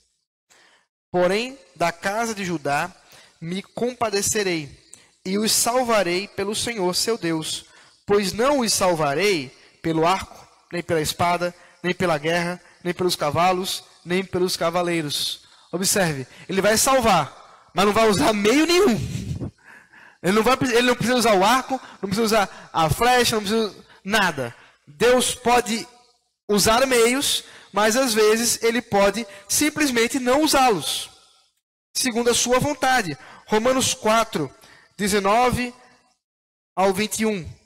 [SPEAKER 1] Porém, da casa de Judá me compadecerei, e os salvarei pelo Senhor, seu Deus. Pois não os salvarei pelo arco, nem pela espada, nem pela guerra, nem pelos cavalos, nem pelos cavaleiros. Observe, ele vai salvar, mas não vai usar meio nenhum. Ele não precisa usar o arco, não precisa usar a flecha, não precisa nada. Deus pode usar meios, mas às vezes ele pode simplesmente não usá-los, segundo a sua vontade. Romanos 4, 19 ao 21.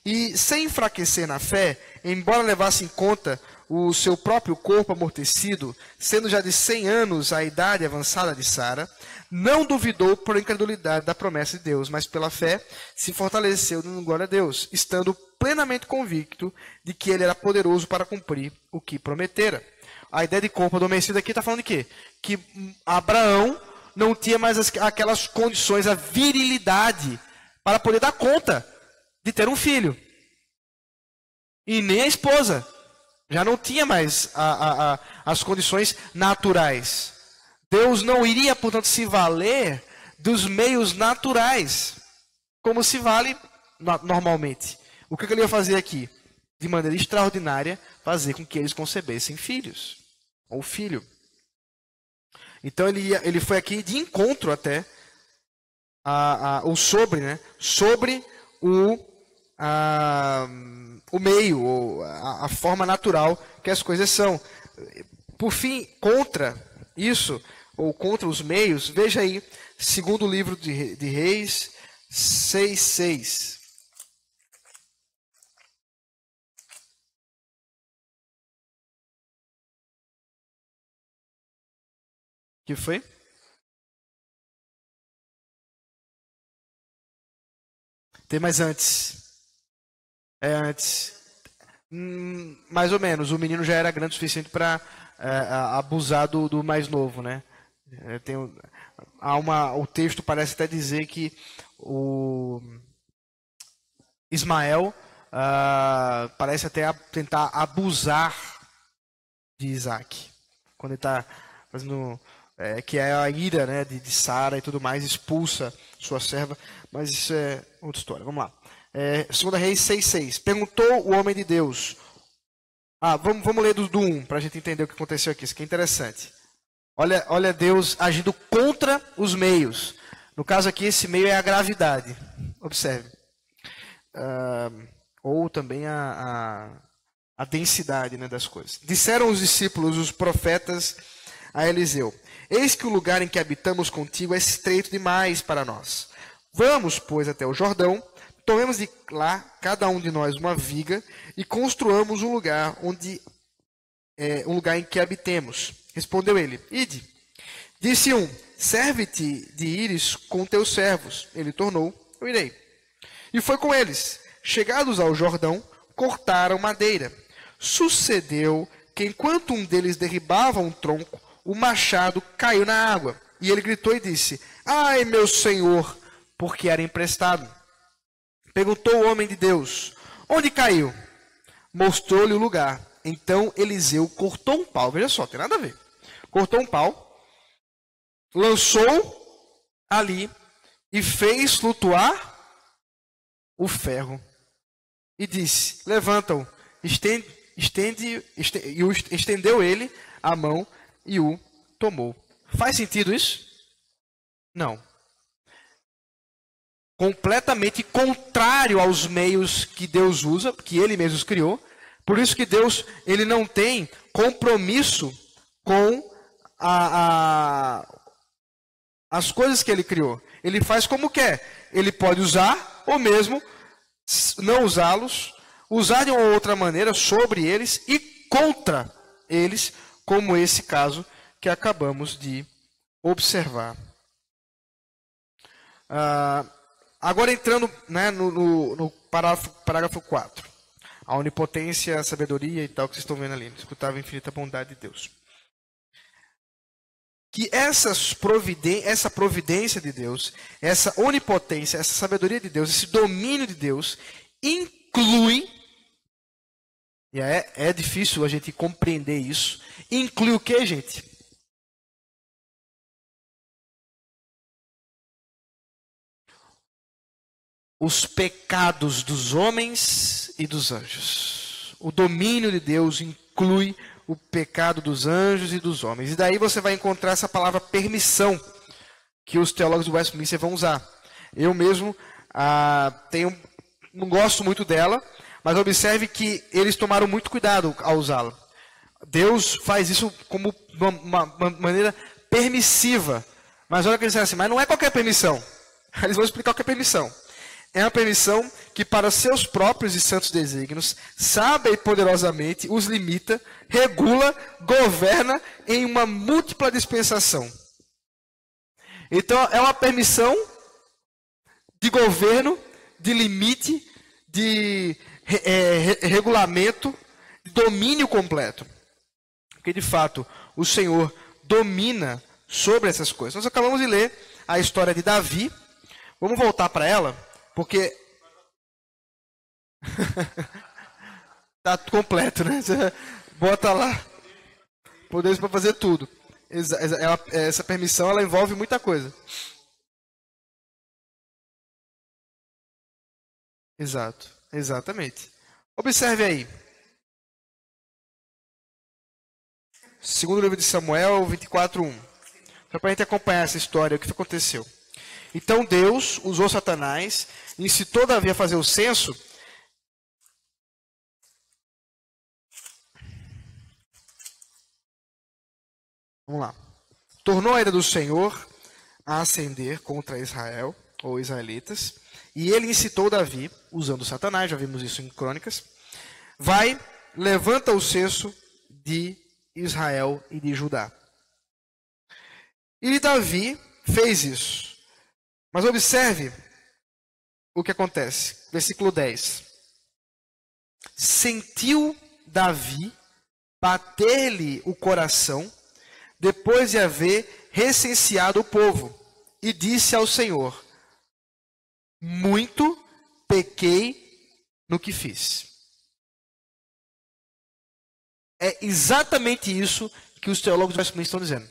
[SPEAKER 1] E sem enfraquecer na fé, embora levasse em conta o seu próprio corpo amortecido, sendo já de 100 anos a idade avançada de Sara, não duvidou por incredulidade da promessa de Deus, mas pela fé se fortaleceu dando glória a Deus, estando plenamente convicto de que ele era poderoso para cumprir o que prometera. A ideia de corpo adormecido aqui está falando de quê? Que Abraão não tinha mais aquelas condições, a virilidade, para poder dar conta de ter um filho. E nem a esposa. Já não tinha mais as condições naturais. Deus não iria, portanto, se valer dos meios naturais, como se vale normalmente. O que ele ia fazer aqui? De maneira extraordinária, fazer com que eles concebessem filhos. Ou filho. Então ele foi aqui de encontro até sobre o meio, ou a forma natural que as coisas são. Por fim, contra isso, ou contra os meios, veja aí, segundo livro de Reis 6:6. Que foi? Tem mais antes. É antes. Mais ou menos. O menino já era grande o suficiente para abusar do mais novo, né? O texto parece até dizer que o Ismael parece até tentar abusar de Isaac. Quando ele está fazendo... que é a ira, né, de Sara e tudo mais, expulsa sua serva, mas isso é outra história. Vamos lá. 2 Reis 6:6. Perguntou o homem de Deus. Vamos ler do 1, para a gente entender o que aconteceu aqui. Isso aqui é interessante. Olha Deus agindo contra os meios. No caso aqui, esse meio é a gravidade. Observe. Ou também a densidade, né, das coisas. Disseram os discípulos, os profetas, a Eliseu: eis que o lugar em que habitamos contigo é estreito demais para nós. Vamos, pois, até o Jordão, tomemos de lá, cada um de nós, uma viga, e construamos um lugar em que habitemos. Respondeu ele: ide. Disse um: serve-te de ires com teus servos. Ele tornou: eu irei. E foi com eles. Chegados ao Jordão, cortaram madeira. Sucedeu que, enquanto um deles derribava um tronco, o machado caiu na água. E ele gritou e disse: ai, meu senhor, porque era emprestado. Perguntou o homem de Deus: onde caiu? Mostrou-lhe o lugar. Então Eliseu cortou um pau. Veja só, tem nada a ver. Cortou um pau, lançou ali e fez flutuar o ferro. E disse: levanta-o. Estendeu ele a mão e o tomou. Faz sentido isso? Não. Completamente contrário aos meios que Deus usa, que Ele mesmo criou. Por isso que Deus, Ele não tem compromisso com as coisas que Ele criou. Ele faz como quer. Ele pode usar, ou mesmo não usá-los, usar de uma outra maneira sobre eles e contra eles, como esse caso que acabamos de observar. Agora entrando, né, no parágrafo 4. A onipotência, a sabedoria e tal que vocês estão vendo ali. Escutável a infinita bondade de Deus. Que essa providência de Deus, essa onipotência, essa sabedoria de Deus, esse domínio de Deus, inclui, e é difícil a gente compreender isso, inclui o que, gente? Os pecados dos homens e dos anjos. O domínio de Deus inclui o pecado dos anjos e dos homens. E daí você vai encontrar essa palavra permissão, que os teólogos do Westminster vão usar. Eu mesmo não gosto muito dela, mas observe que eles tomaram muito cuidado ao usá-la. Deus faz isso como uma maneira permissiva. Mas olha que eles dizem assim, mas não é qualquer permissão. Eles vão explicar o que é permissão. É uma permissão que, para seus próprios e santos desígnios, sábia e poderosamente os limita, regula, governa em uma múltipla dispensação. Então, é uma permissão de governo, de limite, de regulamento, de domínio completo. porque de fato o Senhor domina sobre essas coisas. Nós acabamos de ler a história de Davi. Vamos voltar para ela, porque tá completo, né? Você bota lá poderes para fazer tudo. Essa permissão ela envolve muita coisa. Exato, exatamente. Observe aí. Segundo livro de Samuel 24:1. Só para a gente acompanhar essa história, o que aconteceu. Então Deus usou Satanás, incitou Davi a fazer o censo. Vamos lá. Tornou a ira do Senhor a ascender contra Israel, ou israelitas, e ele incitou Davi, usando Satanás, já vimos isso em Crônicas, vai, levanta o censo de Israel e de Judá. E Davi fez isso. Mas observe o que acontece. Versículo 10. Sentiu Davi bater-lhe o coração, depois de haver recenseado o povo, e disse ao Senhor: muito pequei no que fiz. É exatamente isso que os teólogos estão dizendo.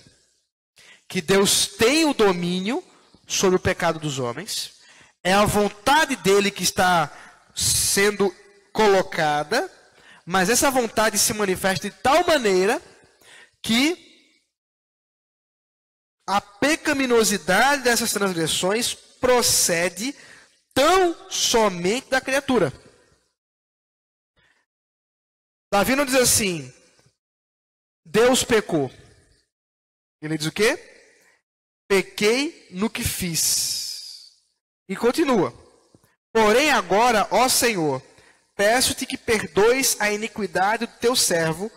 [SPEAKER 1] Que Deus tem o domínio sobre o pecado dos homens. É a vontade dele que está sendo colocada, mas essa vontade se manifesta de tal maneira que a pecaminosidade dessas transgressões procede tão somente da criatura. Davi não diz assim: Deus pecou. Ele diz o quê? Pequei no que fiz. E continua: porém agora, ó Senhor, peço-te que perdoes a iniquidade do teu servo,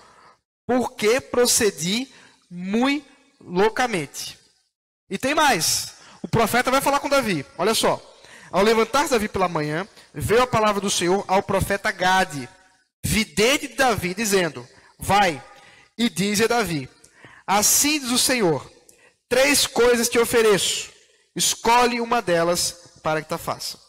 [SPEAKER 1] porque procedi muito loucamente. E tem mais. O profeta vai falar com Davi. Olha só. Ao levantar-se Davi pela manhã, veio a palavra do Senhor ao profeta Gade, vidente de Davi, dizendo: vai e dize a Davi: assim diz o Senhor, 3 coisas te ofereço, escolhe uma delas para que te faça.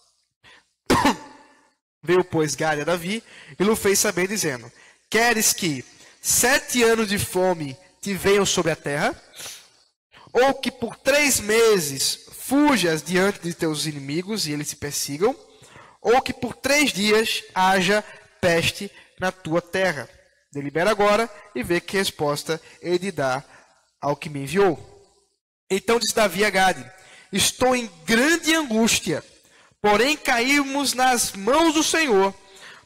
[SPEAKER 1] Veio, pois, Gade a Davi e lhe fez saber, dizendo: queres que 7 anos de fome te venham sobre a terra? Ou que por 3 meses fujas diante de teus inimigos e eles te persigam? Ou que por 3 dias haja peste na tua terra? Delibera agora e vê que resposta ele dá ao que me enviou. Então disse Davi a Gade: estou em grande angústia, porém caímos nas mãos do Senhor,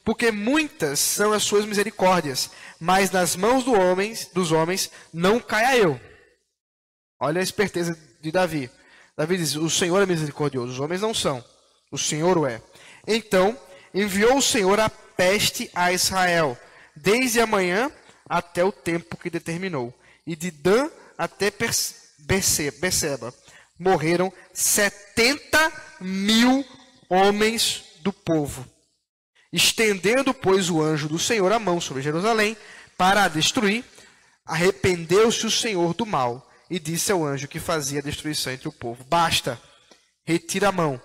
[SPEAKER 1] porque muitas são as suas misericórdias, mas nas mãos dos homens não caia eu. Olha a esperteza de Davi. Davi diz: o Senhor é misericordioso, os homens não são, o Senhor o é. Então enviou o Senhor a peste a Israel, desde a manhã até o tempo que determinou, e de Dan até Berseba morreram 70.000 homens do povo. Estendendo, pois, o anjo do Senhor a mão sobre Jerusalém para a destruir, arrependeu-se o Senhor do mal e disse ao anjo que fazia a destruição entre o povo: basta, retira a mão.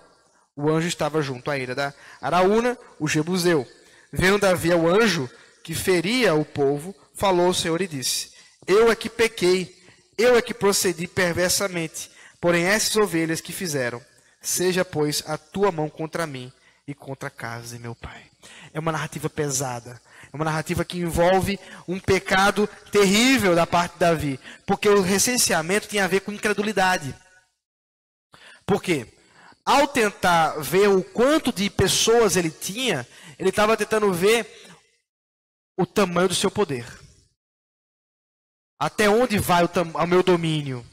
[SPEAKER 1] O anjo estava junto à ira da Araúna, o Jebuseu. Vendo Davi ao anjo que feria o povo, falou ao Senhor e disse: eu é que pequei, eu é que procedi perversamente, porém essas ovelhas que fizeram, seja, pois, a tua mão contra mim e contra a casa de meu pai. É uma narrativa pesada. É uma narrativa que envolve um pecado terrível da parte de Davi. Porque o recenseamento tem a ver com incredulidade. Por quê? Ao tentar ver o quanto de pessoas ele tinha, ele estava tentando ver o tamanho do seu poder. Até onde vai o meu domínio?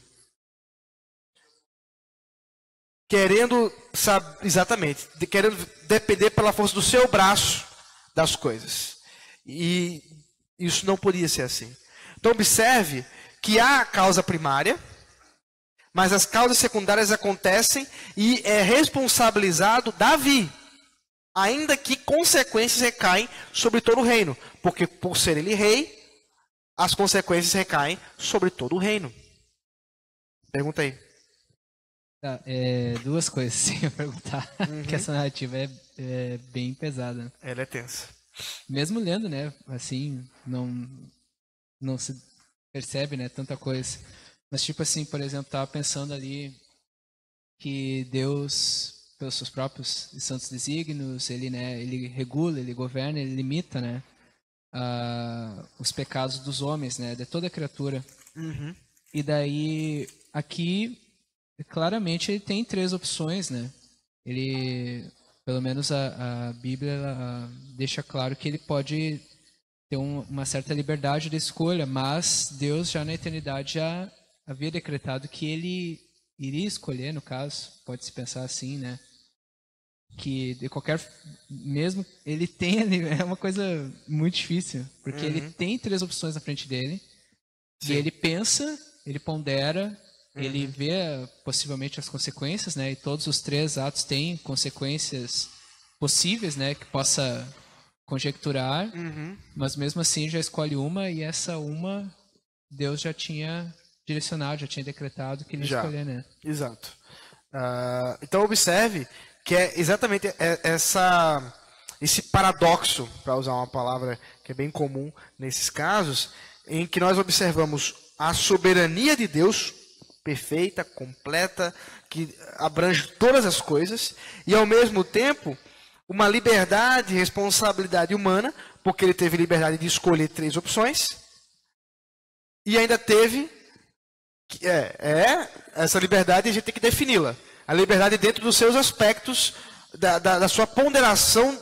[SPEAKER 1] Querendo, sabe, exatamente, querendo depender pela força do seu braço das coisas. E isso não podia ser assim. Então observe que há a causa primária, mas as causas secundárias acontecem e é responsabilizado Davi, ainda que consequências recaem sobre todo o reino, porque por ser ele rei, as consequências recaem sobre todo o reino. Pergunta aí.
[SPEAKER 2] Tá, duas coisas sim a perguntar. Que essa narrativa é bem pesada.
[SPEAKER 1] Ela é tensa.
[SPEAKER 2] Mesmo lendo, né? Assim, não se percebe, né? Tanta coisa. Mas tipo assim, por exemplo, estava pensando ali que Deus, pelos seus próprios e santos desígnios, ele regula, ele governa, ele limita, né? Os pecados dos homens, né? De toda criatura. E daí, aqui, claramente, ele tem três opções, né? Ele, pelo menos a Bíblia deixa claro que ele pode ter uma certa liberdade de escolha, mas Deus já na eternidade já havia decretado que ele iria escolher, no caso, pode-se pensar assim, né? Que de qualquer, mesmo ele tem, é uma coisa muito difícil, porque ele tem três opções na frente dele, e ele pensa, ele pondera, ele vê possivelmente as consequências, né? E todos os três atos têm consequências possíveis, né? Que possa conjecturar, mas mesmo assim já escolhe uma, e essa uma Deus já tinha direcionado, já tinha decretado que ele ia escolher, né?
[SPEAKER 1] Exato. Então observe que é exatamente esse paradoxo, para usar uma palavra que é bem comum nesses casos, em que nós observamos a soberania de Deus perfeita, completa, que abrange todas as coisas, e ao mesmo tempo uma liberdade e responsabilidade humana, porque ele teve liberdade de escolher três opções, e ainda teve essa liberdade, a gente tem que defini-la. A liberdade dentro dos seus aspectos, da sua ponderação,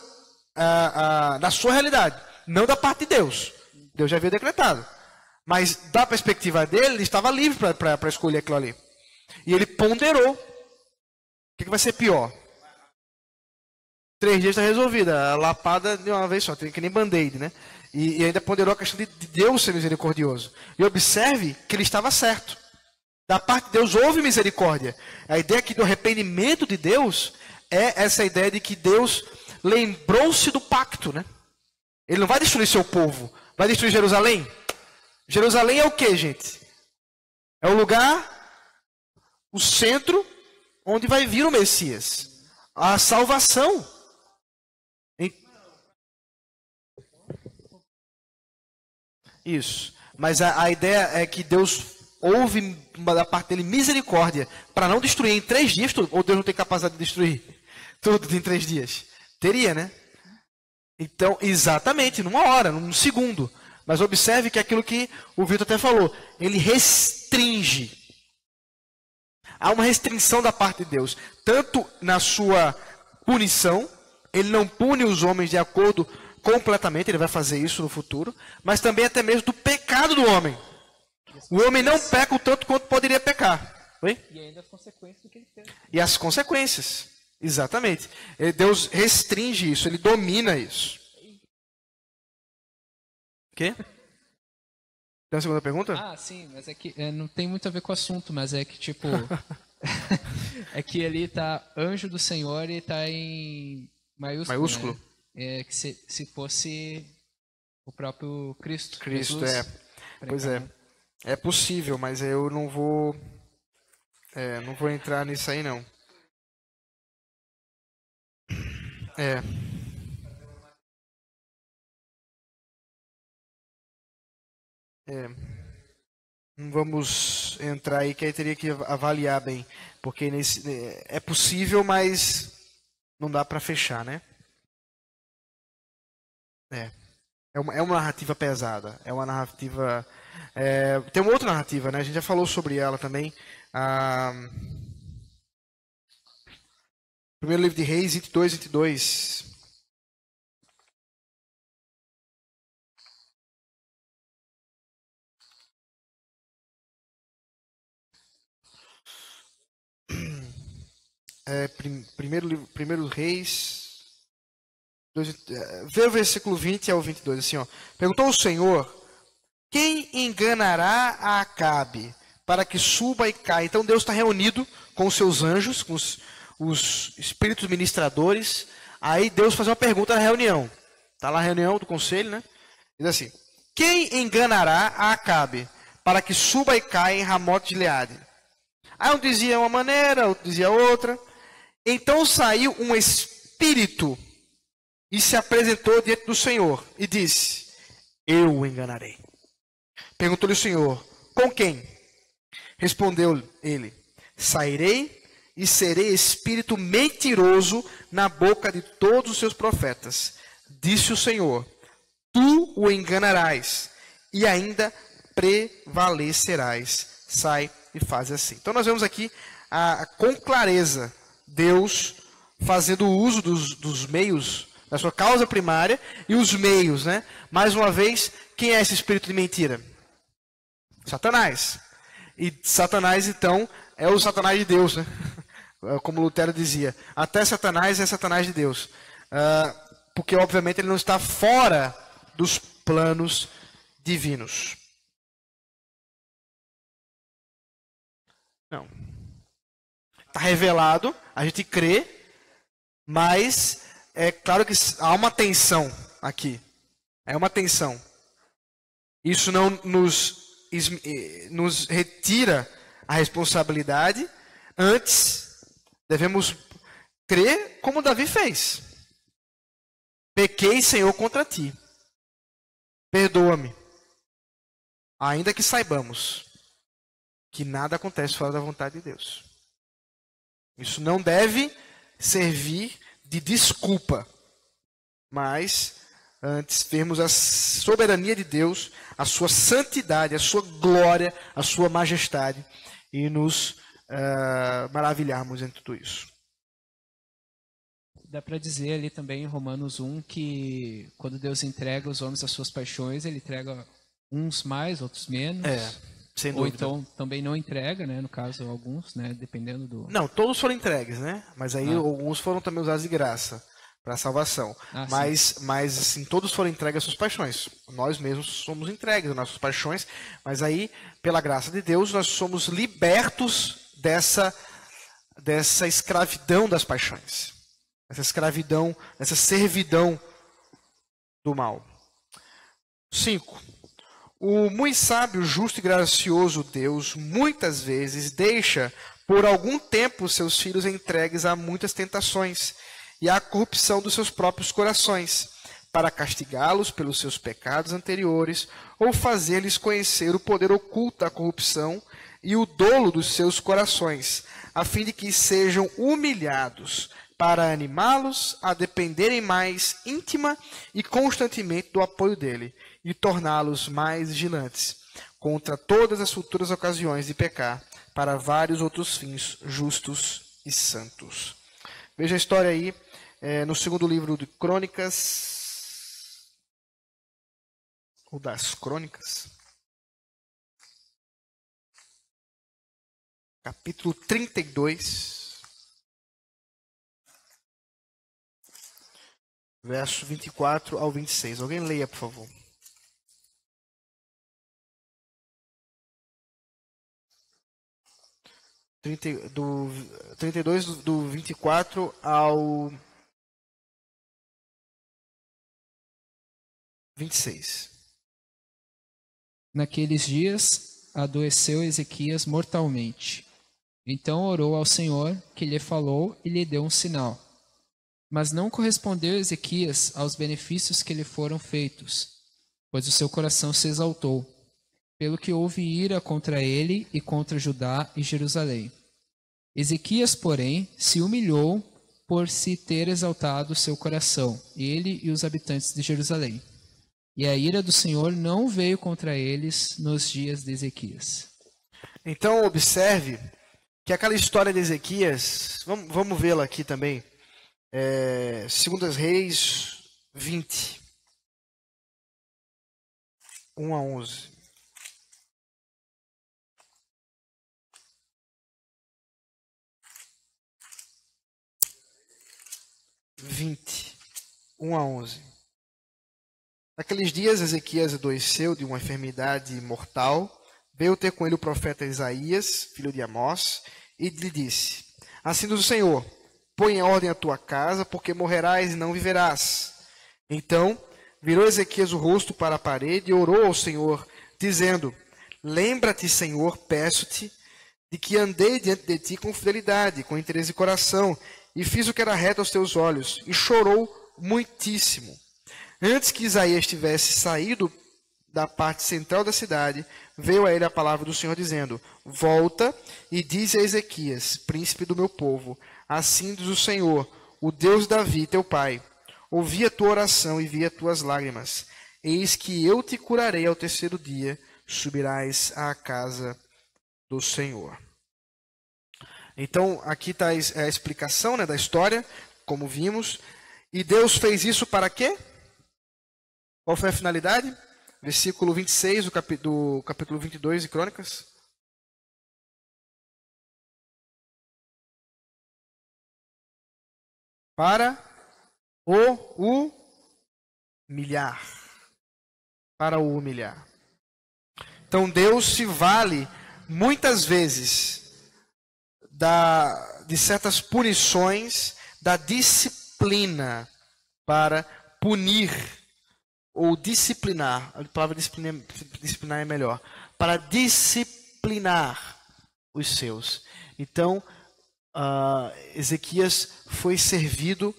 [SPEAKER 1] da sua realidade, não da parte de Deus. Deus já havia decretado. Mas da perspectiva dele, ele estava livre para escolher aquilo ali. E ele ponderou. O que vai ser pior? 3 dias está resolvida. A lapada de uma vez só, tem que nem band-aid, né? E ainda ponderou a questão de Deus ser misericordioso. E observe que ele estava certo. Da parte de Deus houve misericórdia. A ideia aqui do arrependimento de Deus é essa ideia de que Deus lembrou-se do pacto, né? Ele não vai destruir seu povo, vai destruir Jerusalém. Jerusalém é o que, gente? É o lugar, o centro, onde vai vir o Messias. A salvação. Isso. Mas a ideia é que Deus houve da parte dele misericórdia para não destruir em 3 dias tudo. Ou Deus não tem capacidade de destruir tudo em 3 dias? Teria, né? Então, exatamente, numa hora, num segundo. Mas observe que aquilo que o Vitor até falou, ele restringe. Há uma restrição da parte de Deus. Tanto na sua punição, ele não pune os homens de acordo completamente, ele vai fazer isso no futuro, mas também até mesmo do pecado do homem. O homem não peca o tanto quanto poderia pecar. Oi?
[SPEAKER 2] E ainda as consequências do que ele fez. E
[SPEAKER 1] as consequências, exatamente. Deus restringe isso, ele domina isso. O quê? Tem uma segunda pergunta?
[SPEAKER 2] Sim, mas é que não tem muito a ver com o assunto, mas é que tipo... é que ali tá anjo do Senhor e tá em maiúsculo. Né? É que se fosse o próprio Cristo.
[SPEAKER 1] Cristo,
[SPEAKER 2] Jesus,
[SPEAKER 1] Pois é. É possível, mas eu não vou entrar nisso aí, não. Não vamos entrar aí, que aí teria que avaliar bem. Porque é possível, mas não dá para fechar, né? É uma narrativa pesada. É uma narrativa... tem uma outra narrativa, né? A gente já falou sobre ela também. Primeiro livro de Reis, 22. Primeiro Reis... Vê o versículo 20 ao 22, assim, ó. Perguntou o Senhor, quem enganará a Acabe para que suba e caia? Então Deus está reunido com os seus anjos, com os espíritos ministradores. Aí Deus faz uma pergunta na reunião. Está lá a reunião do conselho, né? Diz assim, quem enganará a Acabe, para que suba e caia em Ramote de Gileade? Aí um dizia uma maneira, outro dizia outra. Então saiu um espírito e se apresentou diante do Senhor e disse: eu o enganarei. Perguntou-lhe o Senhor: com quem? Respondeu ele: sairei e serei espírito mentiroso na boca de todos os seus profetas. Disse o Senhor: tu o enganarás e ainda prevalecerás. Sai e faz assim. Então nós vemos aqui com clareza Deus fazendo uso dos meios da sua causa primária e os meios, né? Mais uma vez, quem é esse espírito de mentira? Satanás. E Satanás, então, é o Satanás de Deus, né? Como Lutero dizia, até Satanás é Satanás de Deus. Porque, obviamente, ele não está fora dos planos divinos. Não. Está revelado, a gente crê, mas é claro que há uma tensão aqui. É uma tensão. Isso não nos retira a responsabilidade. Antes, devemos crer como Davi fez. Pequei, Senhor, contra ti. Perdoa-me. Ainda que saibamos que nada acontece fora da vontade de Deus. Isso não deve servir de desculpa, mas antes vermos a soberania de Deus, a sua santidade, a sua glória, a sua majestade e nos maravilharmos em tudo isso.
[SPEAKER 2] Dá para dizer ali também em Romanos 1 que quando Deus entrega os homens às suas paixões, ele entrega uns mais, outros menos.
[SPEAKER 1] Sem dúvida.
[SPEAKER 2] Ou então também não entrega, né? No caso, alguns, né? Dependendo do...
[SPEAKER 1] Não, todos foram entregues, né? Mas aí alguns foram também usados de graça para a salvação. Mas assim, todos foram entregues às suas paixões. Nós mesmos somos entregues às nossas paixões, mas aí, pela graça de Deus, nós somos libertos dessa escravidão das paixões. Essa escravidão, essa servidão do mal. 5. O muito sábio, justo e gracioso Deus, muitas vezes, deixa por algum tempo seus filhos entregues a muitas tentações e à corrupção dos seus próprios corações, para castigá-los pelos seus pecados anteriores ou fazer-lhes conhecer o poder oculto da corrupção e o dolo dos seus corações, a fim de que sejam humilhados, para animá-los a dependerem mais íntima e constantemente do apoio dele, e torná-los mais vigilantes contra todas as futuras ocasiões de pecar, para vários outros fins justos e santos. Veja a história aí no segundo livro de Crônicas, ou das Crônicas, capítulo 32, verso 24 ao 26. Alguém leia, por favor. Do 32, do 24 ao 26.
[SPEAKER 2] Naqueles dias, adoeceu Ezequias mortalmente. Então orou ao Senhor, que lhe falou e lhe deu um sinal. Mas não correspondeu Ezequias aos benefícios que lhe foram feitos, pois o seu coração se exaltou, pelo que houve ira contra ele e contra Judá e Jerusalém. Ezequias, porém, se humilhou por se ter exaltado seu coração, ele e os habitantes de Jerusalém. E a ira do Senhor não veio contra eles nos dias de Ezequias.
[SPEAKER 1] Então, observe que aquela história de Ezequias, vamos vê-la aqui também, 2 Reis 20, 1 a 11. (1 a 11). Naqueles dias, Ezequias adoeceu de uma enfermidade mortal. Veio ter com ele o profeta Isaías, filho de Amós, e lhe disse: assim diz o Senhor, põe em ordem a tua casa, porque morrerás e não viverás. Então virou Ezequias o rosto para a parede e orou ao Senhor, dizendo: lembra-te, Senhor, peço-te, de que andei diante de ti com fidelidade, com interesse de coração, e fiz o que era reto aos teus olhos, e chorou muitíssimo. Antes que Isaías tivesse saído da parte central da cidade, veio a ele a palavra do Senhor, dizendo: volta e dize a Ezequias, príncipe do meu povo, assim diz o Senhor, o Deus de Davi, teu pai: ouvi a tua oração e vi as tuas lágrimas. Eis que eu te curarei ao terceiro dia, subirás à casa do Senhor. Então, aqui está a explicação, né, da história, como vimos. E Deus fez isso para quê? Qual foi a finalidade? Versículo 26 do capítulo 22 de Crônicas. Para o humilhar. Para o humilhar. Então Deus se vale muitas vezes de certas punições, da disciplina para punir ou disciplinar. A palavra disciplinar é melhor. Para disciplinar os seus. Então, Ezequias foi servido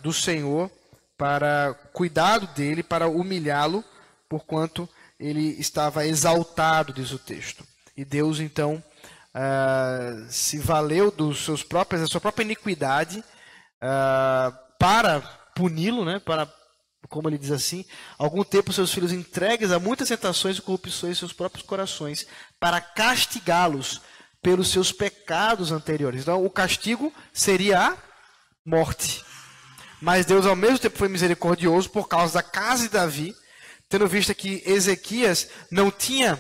[SPEAKER 1] do Senhor para cuidado dele, para humilhá-lo, porquanto ele estava exaltado, diz o texto. E Deus, então, se valeu da sua própria iniquidade para puni-lo, né? Para, como ele diz assim, algum tempo seus filhos entregues a muitas tentações e corrupções em seus próprios corações, para castigá-los pelos seus pecados anteriores. Então, o castigo seria a morte. Mas Deus, ao mesmo tempo, foi misericordioso por causa da casa de Davi, tendo visto que Ezequias não tinha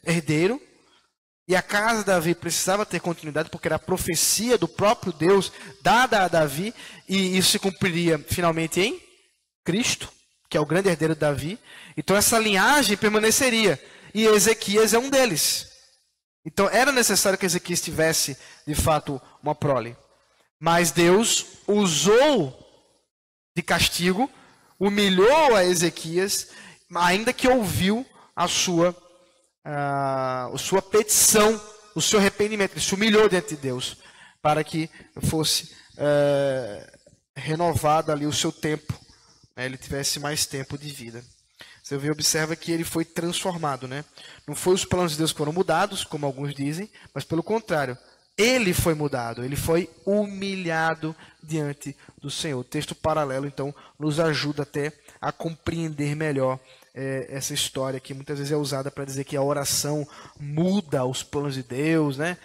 [SPEAKER 1] herdeiro, e a casa de Davi precisava ter continuidade, porque era a profecia do próprio Deus dada a Davi, e isso se cumpriria finalmente em Cristo, que é o grande herdeiro de Davi. Então essa linhagem permaneceria, e Ezequias é um deles. Então era necessário que Ezequias tivesse, de fato, uma prole. Mas Deus usou de castigo, humilhou a Ezequias, ainda que ouviu a sua petição, o seu arrependimento. Ele se humilhou diante de Deus, para que fosse renovado ali o seu tempo, né? Ele tivesse mais tempo de vida. Você observa que ele foi transformado, né? Não foi os planos de Deus que foram mudados, como alguns dizem, mas pelo contrário, ele foi mudado, ele foi humilhado diante do Senhor. O texto paralelo, então, nos ajuda até a compreender melhor essa história que muitas vezes é usada para dizer que a oração muda os planos de Deus, né?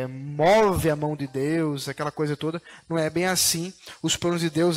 [SPEAKER 1] Move a mão de Deus, aquela coisa toda. Não é bem assim. Os planos de Deus,